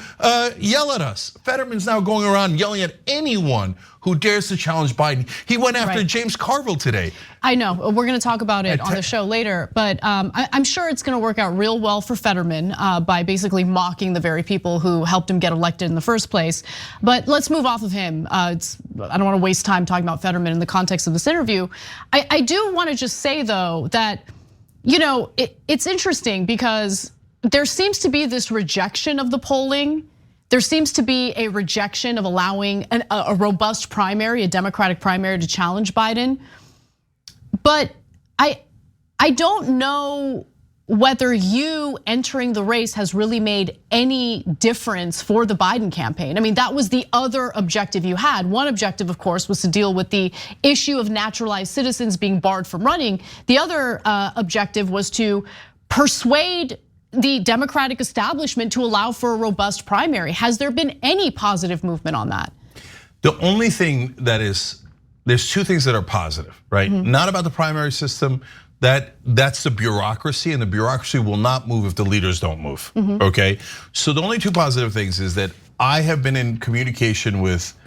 yell at us. Fetterman's now going around yelling at anyone who dares to challenge Biden. He went after James Carville today. I know, we're gonna talk about it on the show later, but I'm sure it's gonna work out real well for Fetterman by basically mocking the very people who helped him get elected in the first place. But let's move off of him. I don't wanna waste time talking about Fetterman in the context of this interview. I do wanna just say though that, it's interesting because there seems to be this rejection of the polling. There seems to be a rejection of allowing a robust primary, a Democratic primary to challenge Biden. But I don't know whether you entering the race has really made any difference for the Biden campaign. I mean, that was the other objective you had. One objective, of course, was to deal with the issue of naturalized citizens being barred from running. The other objective was to persuade the Democratic establishment to allow for a robust primary. Has there been any positive movement on that? The only thing that is, there's two things that are positive, right? Not about the primary system, that's the bureaucracy, and the bureaucracy will not move if the leaders don't move, okay? So the only two positive things is that I have been in communication with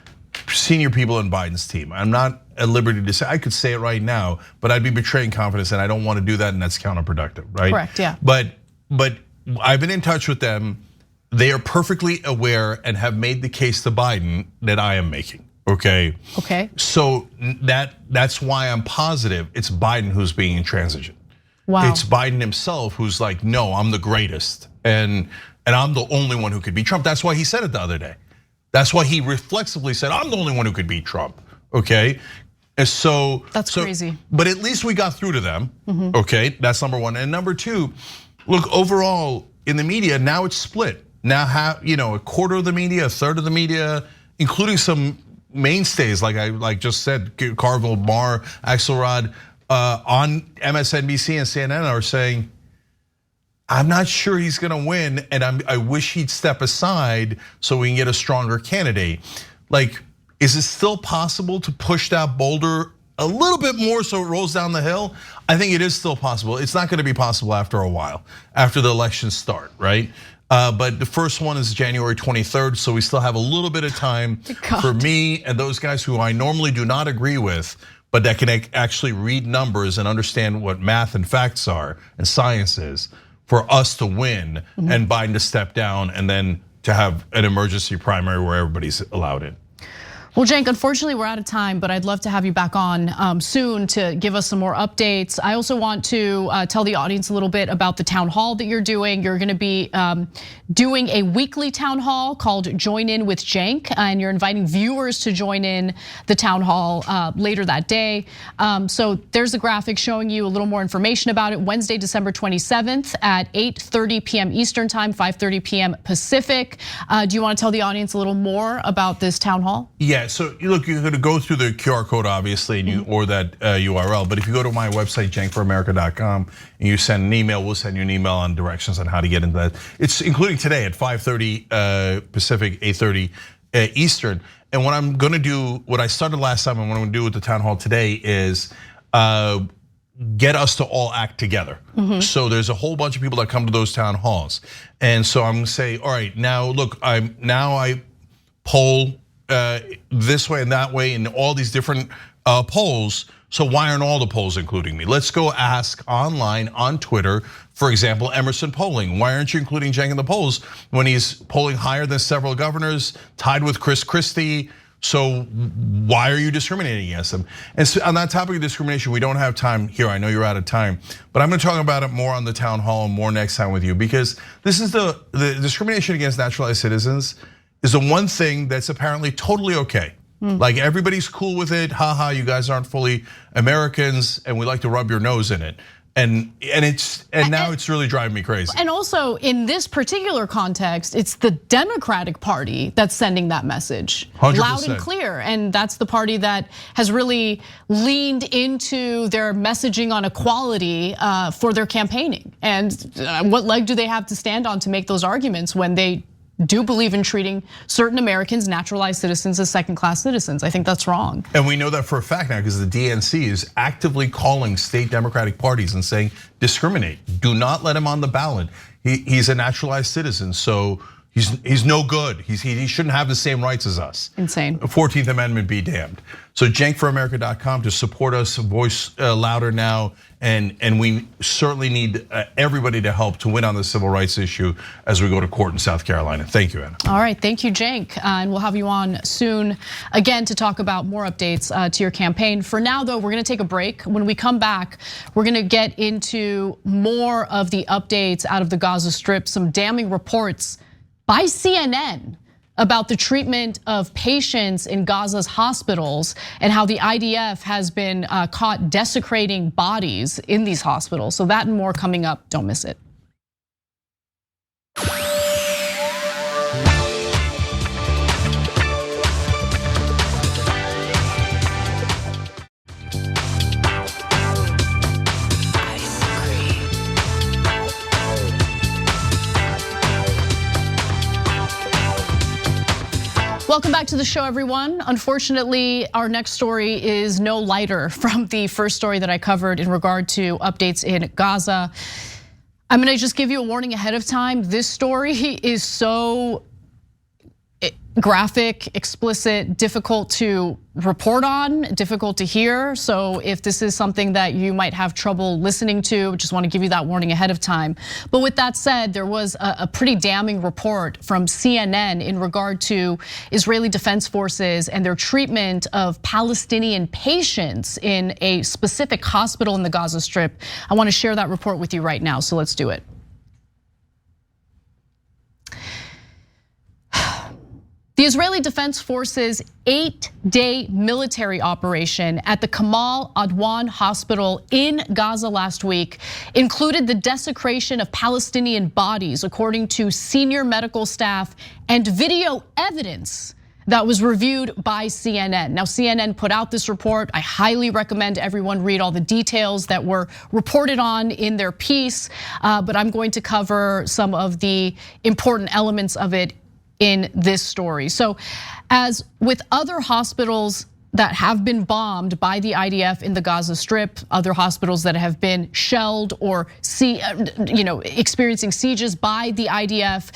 senior people in Biden's team. I'm not at liberty to say, I could say it right now, but I'd be betraying confidence and I don't want to do that, and that's counterproductive, right? Correct, yeah. But I've been in touch with them. They are perfectly aware and have made the case to Biden that I am making, okay? Okay. So that's why I'm positive it's Biden who's being intransigent. Wow. It's Biden himself who's like, no, I'm the greatest. And I'm the only one who could beat Trump. That's why he said it the other day. That's why he reflexively said, I'm the only one who could beat Trump, okay? And so that's crazy. But at least we got through to them, okay? That's number one. And number two, look, overall in the media, now it's split. Now a quarter of the media, a third of the media, including some mainstays, like I just said, Carville, Maher, Axelrod, on MSNBC and CNN are saying, I'm not sure he's gonna win, and I wish he'd step aside so we can get a stronger candidate. Like, is it still possible to push that boulder a little bit more so it rolls down the hill, I think it is still possible. It's not gonna be possible after a while, after the elections start, right? But the first one is January 23rd, so we still have a little bit of time for me and those guys who I normally do not agree with, but that can actually read numbers and understand what math and facts are and science is, for us to win and Biden to step down and then to have an emergency primary where everybody's allowed in. Well, Cenk, unfortunately, we're out of time, but I'd love to have you back on soon to give us some more updates. I also want to tell the audience a little bit about the town hall that you're doing. You're gonna be doing a weekly town hall called Join In with Cenk, and you're inviting viewers to join in the town hall later that day. So there's a graphic showing you a little more information about it. Wednesday, December 27th at 8:30 p.m. Eastern time, 5:30 p.m. Pacific. Do you want to tell the audience a little more about this town hall? Yeah. So look, you're gonna go through the QR code, obviously, and or that URL. But if you go to my website, cenkforamerica.com, and you send an email, we'll send you an email on directions on how to get into that. It's including today at 5:30 Pacific, 8:30 Eastern. And what I'm gonna do, what I started last time, and what I'm gonna do with the town hall today is get us to all act together. So there's a whole bunch of people that come to those town halls, and so I'm gonna say, all right, now look, I poll this way and that way in all these different polls. So why aren't all the polls including me? Let's go ask online on Twitter, for example, Emerson Polling. Why aren't you including Cenk in the polls when he's polling higher than several governors, tied with Chris Christie? So why are you discriminating against them? And so on that topic of discrimination, we don't have time here. I know you're out of time, but I'm gonna talk about it more on the town hall and more next time with you, because this is the discrimination against naturalized citizens is the one thing that's apparently totally okay. Like everybody's cool with it. Haha, you guys aren't fully Americans, and we like to rub your nose in it. And now it's really driving me crazy. And also in this particular context, it's the Democratic Party that's sending that message 100%. Loud and clear. And that's the party that has really leaned into their messaging on equality for their campaigning. And what leg do they have to stand on to make those arguments when they do believe in treating certain Americans, naturalized citizens, as second-class citizens? I think that's wrong. And we know that for a fact now because the DNC is actively calling state Democratic parties and saying, discriminate, do not let him on the ballot. He's a naturalized citizen, so he's no good. He shouldn't have the same rights as us. Insane. 14th Amendment be damned. So cenkforamerica.com to support us, voice louder now, and we certainly need everybody to help to win on the civil rights issue as we go to court in South Carolina. Thank you, Anna. All right, thank you, Cenk, and we'll have you on soon again to talk about more updates to your campaign. For now, though, we're gonna take a break. When we come back, we're gonna get into more of the updates out of the Gaza Strip, some damning reports by CNN about the treatment of patients in Gaza's hospitals and how the IDF has been caught desecrating bodies in these hospitals. So that and more coming up, don't miss it. Welcome back to the show, everyone. Unfortunately, our next story is no lighter from the first story that I covered in regard to updates in Gaza. I'm gonna just give you a warning ahead of time. This story is so graphic, explicit, difficult to report on, difficult to hear. So if this is something that you might have trouble listening to, just want to give you that warning ahead of time. But with that said, there was a pretty damning report from CNN in regard to Israeli Defense Forces and their treatment of Palestinian patients in a specific hospital in the Gaza Strip. I want to share that report with you right now, so let's do it. The Israeli Defense Forces' 8-day military operation at the Kamal Adwan Hospital in Gaza last week included the desecration of Palestinian bodies, according to senior medical staff and video evidence that was reviewed by CNN. Now, CNN put out this report. I highly recommend everyone read all the details that were reported on in their piece, but I'm going to cover some of the important elements of it in this story. So as with other hospitals that have been bombed by the IDF in the Gaza Strip, other hospitals that have been shelled or experiencing sieges by the IDF.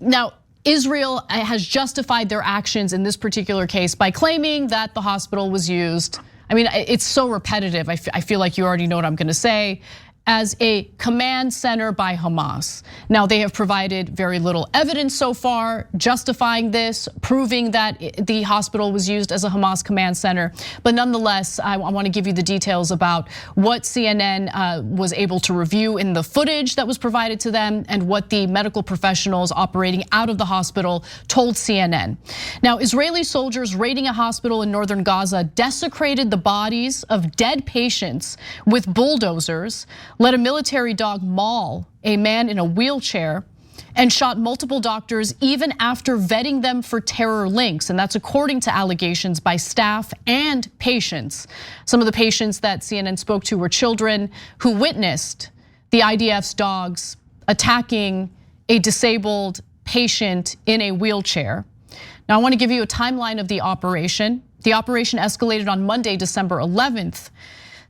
Now, Israel has justified their actions in this particular case by claiming that the hospital was used. I mean, it's so repetitive. I feel like you already know what I'm going to say. As a command center by Hamas. Now, they have provided very little evidence so far justifying this, proving that the hospital was used as a Hamas command center. But nonetheless, I want to give you the details about what CNN was able to review in the footage that was provided to them and what the medical professionals operating out of the hospital told CNN. Now, Israeli soldiers raiding a hospital in northern Gaza desecrated the bodies of dead patients with bulldozers, let a military dog maul a man in a wheelchair, and shot multiple doctors even after vetting them for terror links. And that's according to allegations by staff and patients. Some of the patients that CNN spoke to were children who witnessed the IDF's dogs attacking a disabled patient in a wheelchair. Now, I want to give you a timeline of the operation. The operation escalated on Monday, December 11th.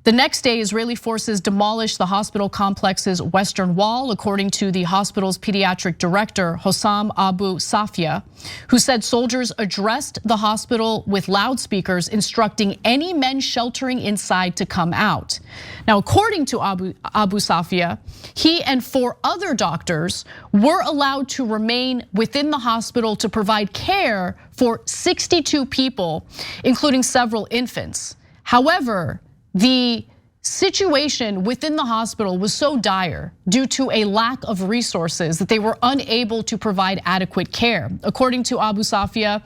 The next day, Israeli forces demolished the hospital complex's western wall, according to the hospital's pediatric director, Hossam Abu Safia, who said soldiers addressed the hospital with loudspeakers, instructing any men sheltering inside to come out. Now, according to Abu Safia, he and 4 other doctors were allowed to remain within the hospital to provide care for 62 people, including several infants. However, the situation within the hospital was so dire due to a lack of resources that they were unable to provide adequate care. According to Abu Safia,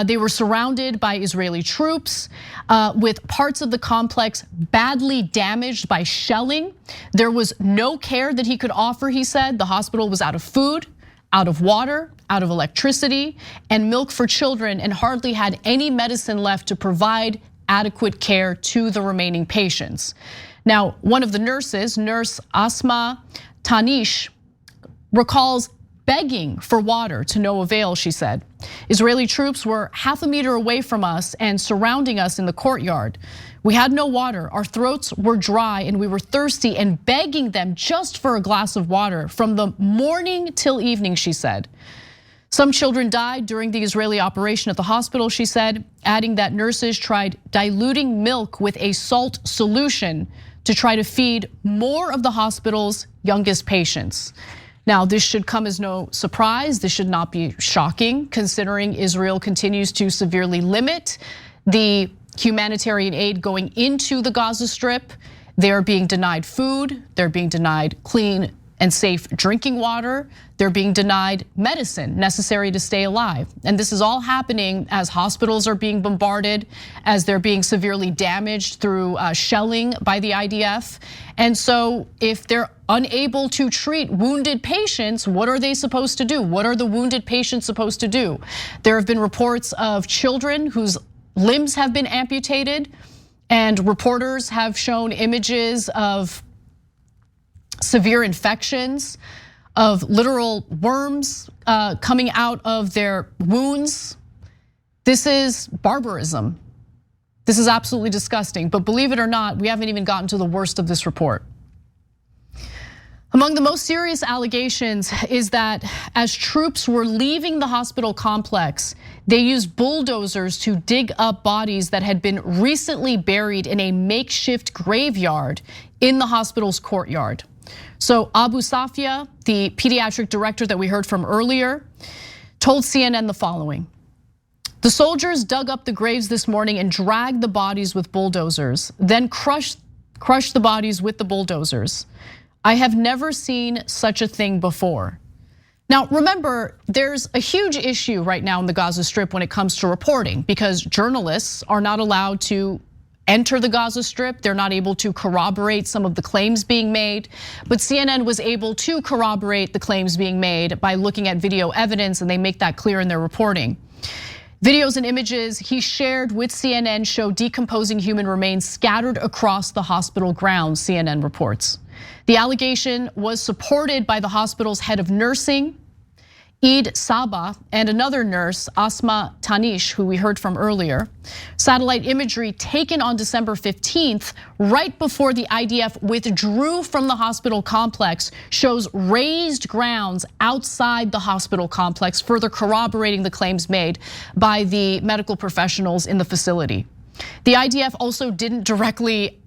they were surrounded by Israeli troops with parts of the complex badly damaged by shelling. There was no care that he could offer, he said. The hospital was out of food, out of water, out of electricity, and milk for children, and hardly had any medicine left to provide adequate care to the remaining patients. Now, one of the nurses, Nurse Asma Tanish, recalls begging for water to no avail, she said. Israeli troops were half a meter away from us and surrounding us in the courtyard. We had no water, our throats were dry and we were thirsty and begging them just for a glass of water from the morning till evening, she said. Some children died during the Israeli operation at the hospital, she said, adding that nurses tried diluting milk with a salt solution to try to feed more of the hospital's youngest patients. Now, this should come as no surprise. This should not be shocking, considering Israel continues to severely limit the humanitarian aid going into the Gaza Strip. They're being denied food, they're being denied clean and safe drinking water. They're being denied medicine necessary to stay alive. And this is all happening as hospitals are being bombarded, as they're being severely damaged through shelling by the IDF. And so if they're unable to treat wounded patients, what are they supposed to do? What are the wounded patients supposed to do? There have been reports of children whose limbs have been amputated, and reporters have shown images of severe infections, of literal worms coming out of their wounds. This is barbarism. This is absolutely disgusting. But believe it or not, we haven't even gotten to the worst of this report. Among the most serious allegations is that as troops were leaving the hospital complex, they used bulldozers to dig up bodies that had been recently buried in a makeshift graveyard in the hospital's courtyard. So Abu Safia, the pediatric director that we heard from earlier, told CNN the following. The soldiers dug up the graves this morning and dragged the bodies with bulldozers, then crushed the bodies with the bulldozers. I have never seen such a thing before. Now, remember, there's a huge issue right now in the Gaza Strip when it comes to reporting, because journalists are not allowed to enter the Gaza Strip. They're not able to corroborate some of the claims being made. But CNN was able to corroborate the claims being made by looking at video evidence, and they make that clear in their reporting. Videos and images he shared with CNN show decomposing human remains scattered across the hospital grounds, CNN reports. The allegation was supported by the hospital's head of nursing. Eid Sabah, and another nurse, Asma Tanish, who we heard from earlier. Satellite imagery taken on December 15th, right before the IDF withdrew from the hospital complex, shows raised grounds outside the hospital complex, further corroborating the claims made by the medical professionals in the facility. The IDF also didn't directly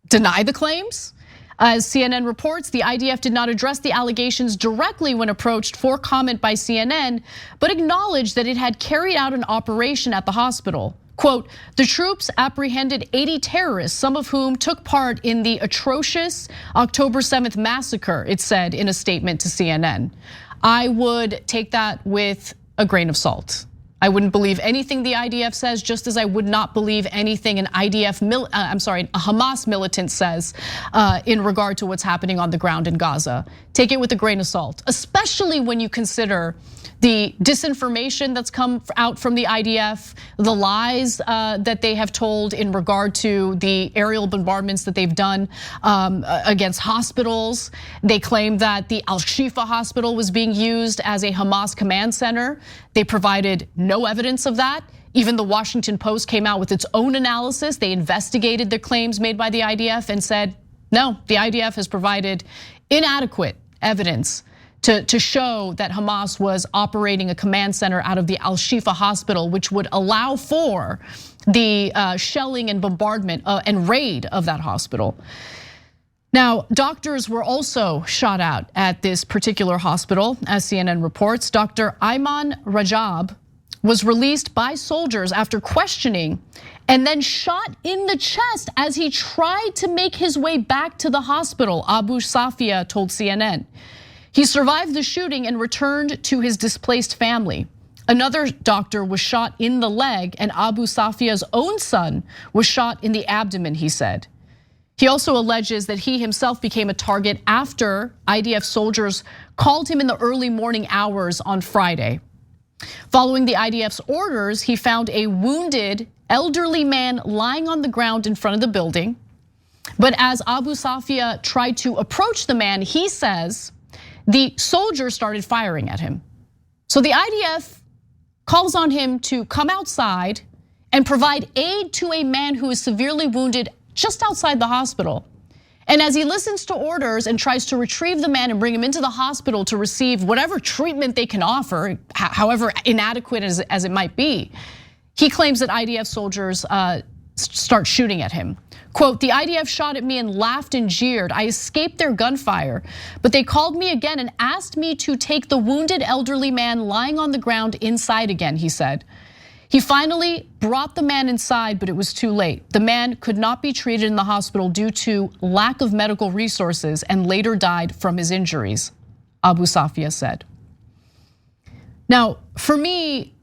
deny the claims. As CNN reports, the IDF did not address the allegations directly when approached for comment by CNN, but acknowledged that it had carried out an operation at the hospital. Quote, the troops apprehended 80 terrorists, some of whom took part in the atrocious October 7th massacre, it said in a statement to CNN. I would take that with a grain of salt. I wouldn't believe anything the IDF says, just as I would not believe anything a Hamas militant says in regard to what's happening on the ground in Gaza. Take it with a grain of salt, especially when you consider the disinformation that's come out from the IDF, the lies that they have told in regard to the aerial bombardments that they've done against hospitals. They claim that the Al-Shifa hospital was being used as a Hamas command center. They provided no evidence of that. Even the Washington Post came out with its own analysis. They investigated the claims made by the IDF and said, no, the IDF has provided inadequate evidence to show that Hamas was operating a command center out of the Al-Shifa hospital, which would allow for the shelling and bombardment and raid of that hospital. Now, doctors were also shot at this particular hospital, as CNN reports. Dr. Ayman Rajab was released by soldiers after questioning and then shot in the chest as he tried to make his way back to the hospital, Abu Safia told CNN. He survived the shooting and returned to his displaced family. Another doctor was shot in the leg, and Abu Safia's own son was shot in the abdomen, he said. He also alleges that he himself became a target after IDF soldiers called him in the early morning hours on Friday. Following the IDF's orders, he found a wounded elderly man lying on the ground in front of the building. But as Abu Safia tried to approach the man, he says, the soldiers started firing at him. So the IDF calls on him to come outside and provide aid to a man who is severely wounded just outside the hospital. And as he listens to orders and tries to retrieve the man and bring him into the hospital to receive whatever treatment they can offer, however inadequate as it might be, he claims that IDF soldiers start shooting at him. Quote, the IDF shot at me and laughed and jeered. I escaped their gunfire, but they called me again and asked me to take the wounded elderly man lying on the ground inside again, he said. He finally brought the man inside, but it was too late. The man could not be treated in the hospital due to lack of medical resources and later died from his injuries, Abu Safia said. Now, for me,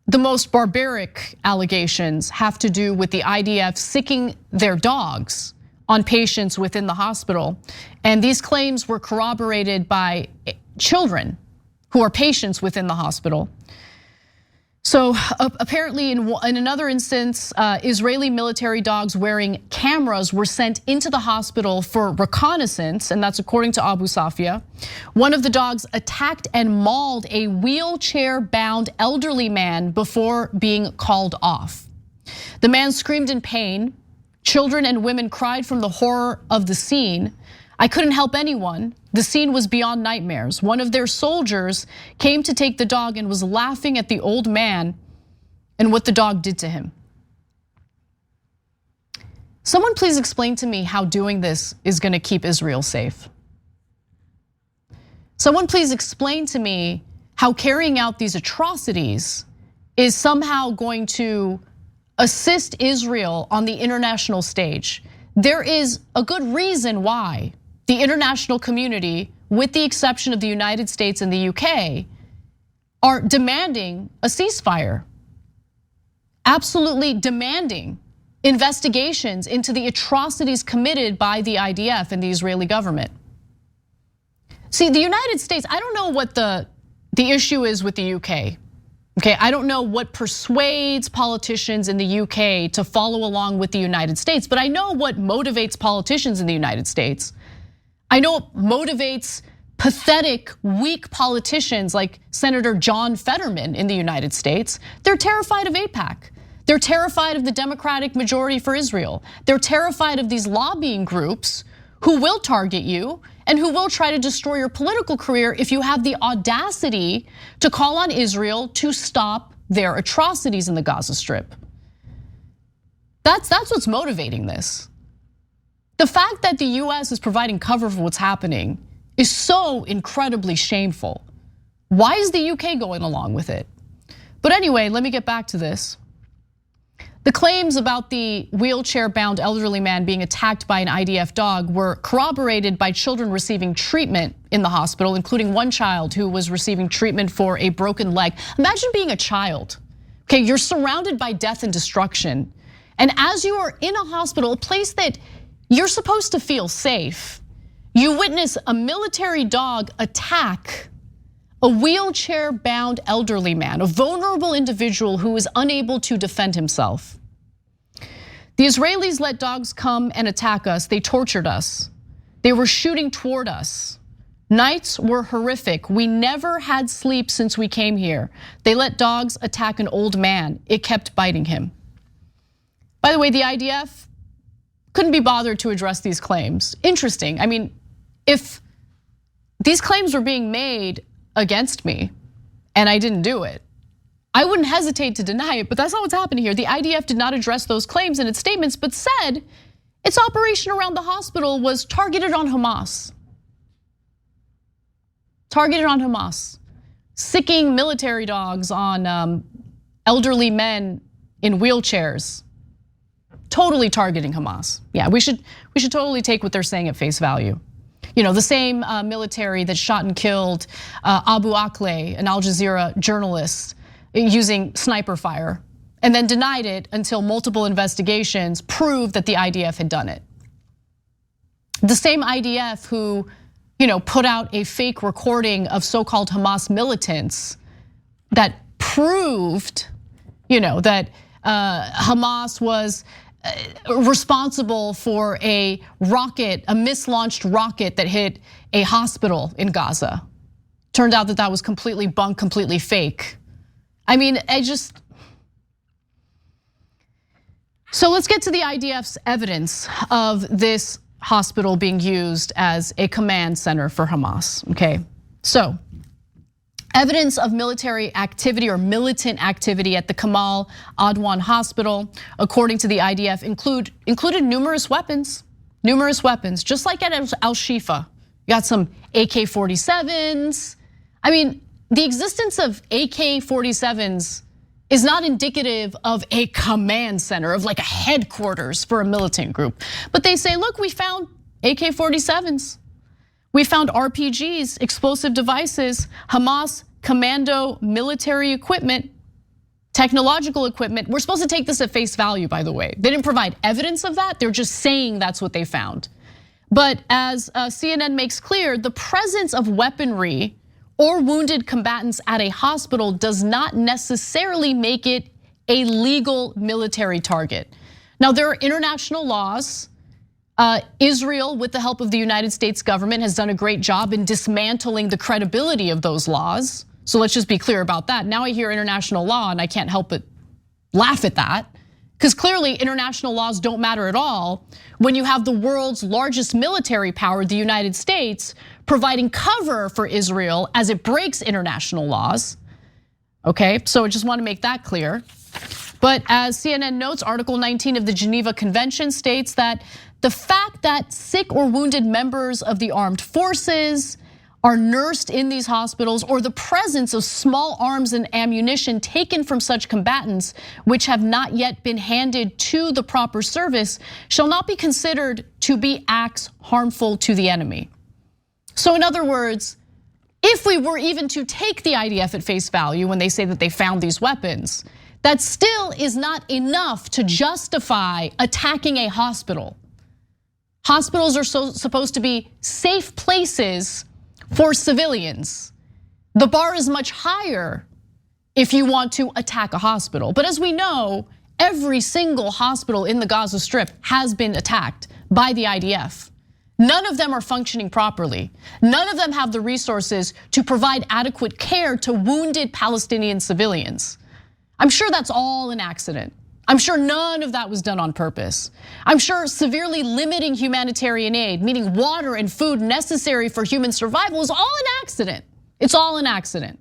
the most barbaric allegations have to do with the IDF sicking their dogs on patients within the hospital. And these claims were corroborated by children who are patients within the hospital. So apparently in another instance, Israeli military dogs wearing cameras were sent into the hospital for reconnaissance, and that's according to Abu Safia. One of the dogs attacked and mauled a wheelchair-bound elderly man before being called off. The man screamed in pain. Children and women cried from the horror of the scene. I couldn't help anyone. The scene was beyond nightmares. One of their soldiers came to take the dog and was laughing at the old man and what the dog did to him. Someone please explain to me how doing this is going to keep Israel safe. Someone please explain to me how carrying out these atrocities is somehow going to assist Israel on the international stage. There is a good reason why the international community, with the exception of the United States and the UK, are demanding a ceasefire. Absolutely demanding investigations into the atrocities committed by the IDF and the Israeli government. See, the United States, I don't know what the issue is with the UK. Okay, I don't know what persuades politicians in the UK to follow along with the United States, but I know what motivates politicians in the United States. I know what motivates pathetic, weak politicians like Senator John Fetterman in the United States, they're terrified of AIPAC. They're terrified of the Democratic majority for Israel. They're terrified of these lobbying groups who will target you and who will try to destroy your political career if you have the audacity to call on Israel to stop their atrocities in the Gaza Strip. That's what's motivating this. The fact that the US is providing cover for what's happening is so incredibly shameful. Why is the UK going along with it? But anyway, let me get back to this. The claims about the wheelchair-bound elderly man being attacked by an IDF dog were corroborated by children receiving treatment in the hospital, including one child who was receiving treatment for a broken leg. Imagine being a child. Okay, you're surrounded by death and destruction. And as you are in a hospital, a place that you're supposed to feel safe, you witness a military dog attack a wheelchair-bound elderly man, a vulnerable individual who is unable to defend himself. The Israelis let dogs come and attack us. They tortured us. They were shooting toward us. Nights were horrific. We never had sleep since we came here. They let dogs attack an old man. It kept biting him. By the way, the IDF couldn't be bothered to address these claims. Interesting. I mean, if these claims were being made against me and I didn't do it, I wouldn't hesitate to deny it, but that's not what's happening here. The IDF did not address those claims in its statements, but said its operation around the hospital was targeted on Hamas. Targeted on Hamas. Sicking military dogs on elderly men in wheelchairs. Totally targeting Hamas. Yeah, we should totally take what they're saying at face value. You know, the same military that shot and killed Abu Akleh, an Al Jazeera journalist, using sniper fire, and then denied it until multiple investigations proved that the IDF had done it. The same IDF who, put out a fake recording of so-called Hamas militants that proved, that Hamas was responsible for a mislaunched rocket that hit a hospital in Gaza. Turned out that was completely bunk, completely fake. I mean, so let's get to the IDF's evidence of this hospital being used as a command center for Hamas, okay? So, evidence of military activity or militant activity at the Kamal Adwan hospital, according to the IDF, included numerous weapons, just like at Al-Shifa. You got some AK-47s. I mean, the existence of AK-47s is not indicative of a command center, of like a headquarters for a militant group. But they say, look, we found AK-47s. We found RPGs, explosive devices, Hamas commando military equipment, technological equipment. We're supposed to take this at face value, by the way. They didn't provide evidence of that. They're just saying that's what they found. But as CNN makes clear, the presence of weaponry or wounded combatants at a hospital does not necessarily make it a legal military target. Now, there are international laws. Israel, with the help of the United States government, has done a great job in dismantling the credibility of those laws. So let's just be clear about that. Now I hear international law and I can't help but laugh at that, because clearly international laws don't matter at all when you have the world's largest military power, the United States, providing cover for Israel as it breaks international laws. Okay, so I just want to make that clear. But as CNN notes, Article 19 of the Geneva Convention states that the fact that sick or wounded members of the armed forces are nursed in these hospitals, or the presence of small arms and ammunition taken from such combatants which have not yet been handed to the proper service, shall not be considered to be acts harmful to the enemy. So in other words, if we were even to take the IDF at face value when they say that they found these weapons, that still is not enough to justify attacking a hospital. Hospitals are supposed to be safe places for civilians. The bar is much higher if you want to attack a hospital. But as we know, every single hospital in the Gaza Strip has been attacked by the IDF. None of them are functioning properly. None of them have the resources to provide adequate care to wounded Palestinian civilians. I'm sure that's all an accident. I'm sure none of that was done on purpose. I'm sure severely limiting humanitarian aid, meaning water and food necessary for human survival, is all an accident. It's all an accident.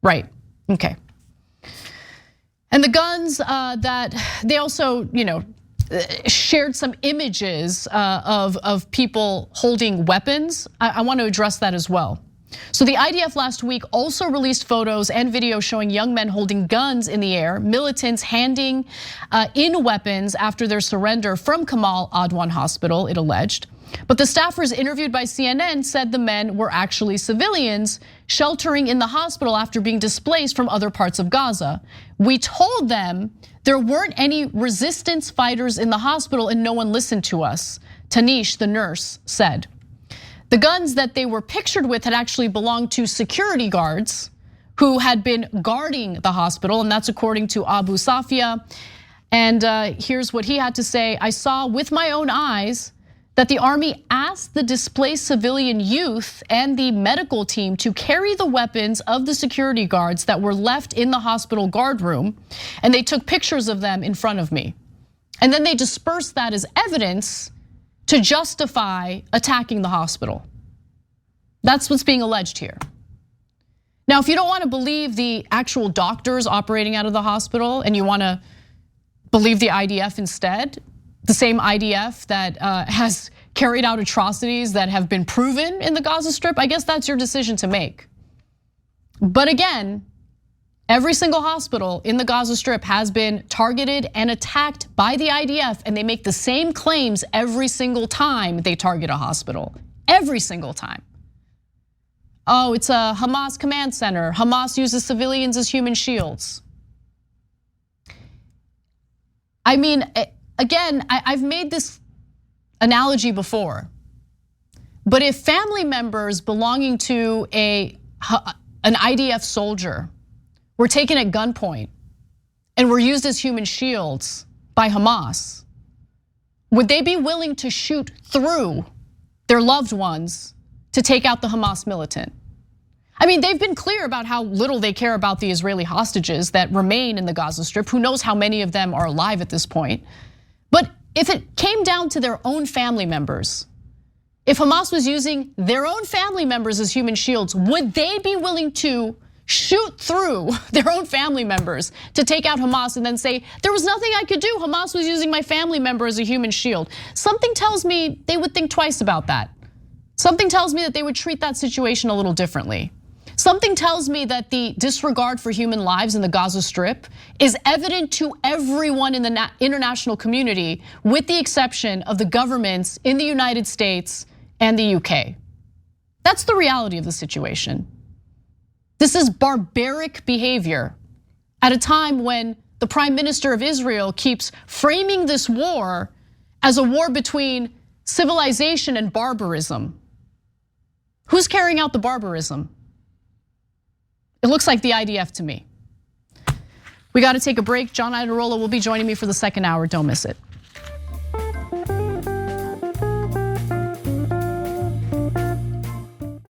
Right, okay. And the guns that they also, shared some images of people holding weapons. I want to address that as well. So the IDF last week also released photos and videos showing young men holding guns in the air, militants handing in weapons after their surrender from Kamal Adwan Hospital, it alleged. But the staffers interviewed by CNN said the men were actually civilians sheltering in the hospital after being displaced from other parts of Gaza. We told them there weren't any resistance fighters in the hospital and no one listened to us, Tanish, the nurse, said. The guns that they were pictured with had actually belonged to security guards who had been guarding the hospital, and that's according to Abu Safia. And here's what he had to say. I saw with my own eyes that the army asked the displaced civilian youth and the medical team to carry the weapons of the security guards that were left in the hospital guard room, and they took pictures of them in front of me. And then they dispersed that as evidence to justify attacking the hospital. That's what's being alleged here. Now, if you don't want to believe the actual doctors operating out of the hospital and you want to believe the IDF instead, the same IDF that has carried out atrocities that have been proven in the Gaza Strip, I guess that's your decision to make. But again, every single hospital in the Gaza Strip has been targeted and attacked by the IDF, and they make the same claims every single time they target a hospital. Every single time. Oh, it's a Hamas command center. Hamas uses civilians as human shields. I mean, again, I've made this analogy before, but if family members belonging to an IDF soldier were taken at gunpoint and were used as human shields by Hamas, would they be willing to shoot through their loved ones to take out the Hamas militant? I mean, they've been clear about how little they care about the Israeli hostages that remain in the Gaza Strip. Who knows how many of them are alive at this point? But if it came down to their own family members, if Hamas was using their own family members as human shields, would they be willing to shoot through their own family members to take out Hamas and then say, there was nothing I could do, Hamas was using my family member as a human shield? Something tells me they would think twice about that. Something tells me that they would treat that situation a little differently. Something tells me that the disregard for human lives in the Gaza Strip is evident to everyone in the international community, with the exception of the governments in the United States and the UK. That's the reality of the situation. This is barbaric behavior at a time when the Prime Minister of Israel keeps framing this war as a war between civilization and barbarism. Who's carrying out the barbarism? It looks like the IDF to me. We got to take a break. John Iadarola will be joining me for the second hour. Don't miss it.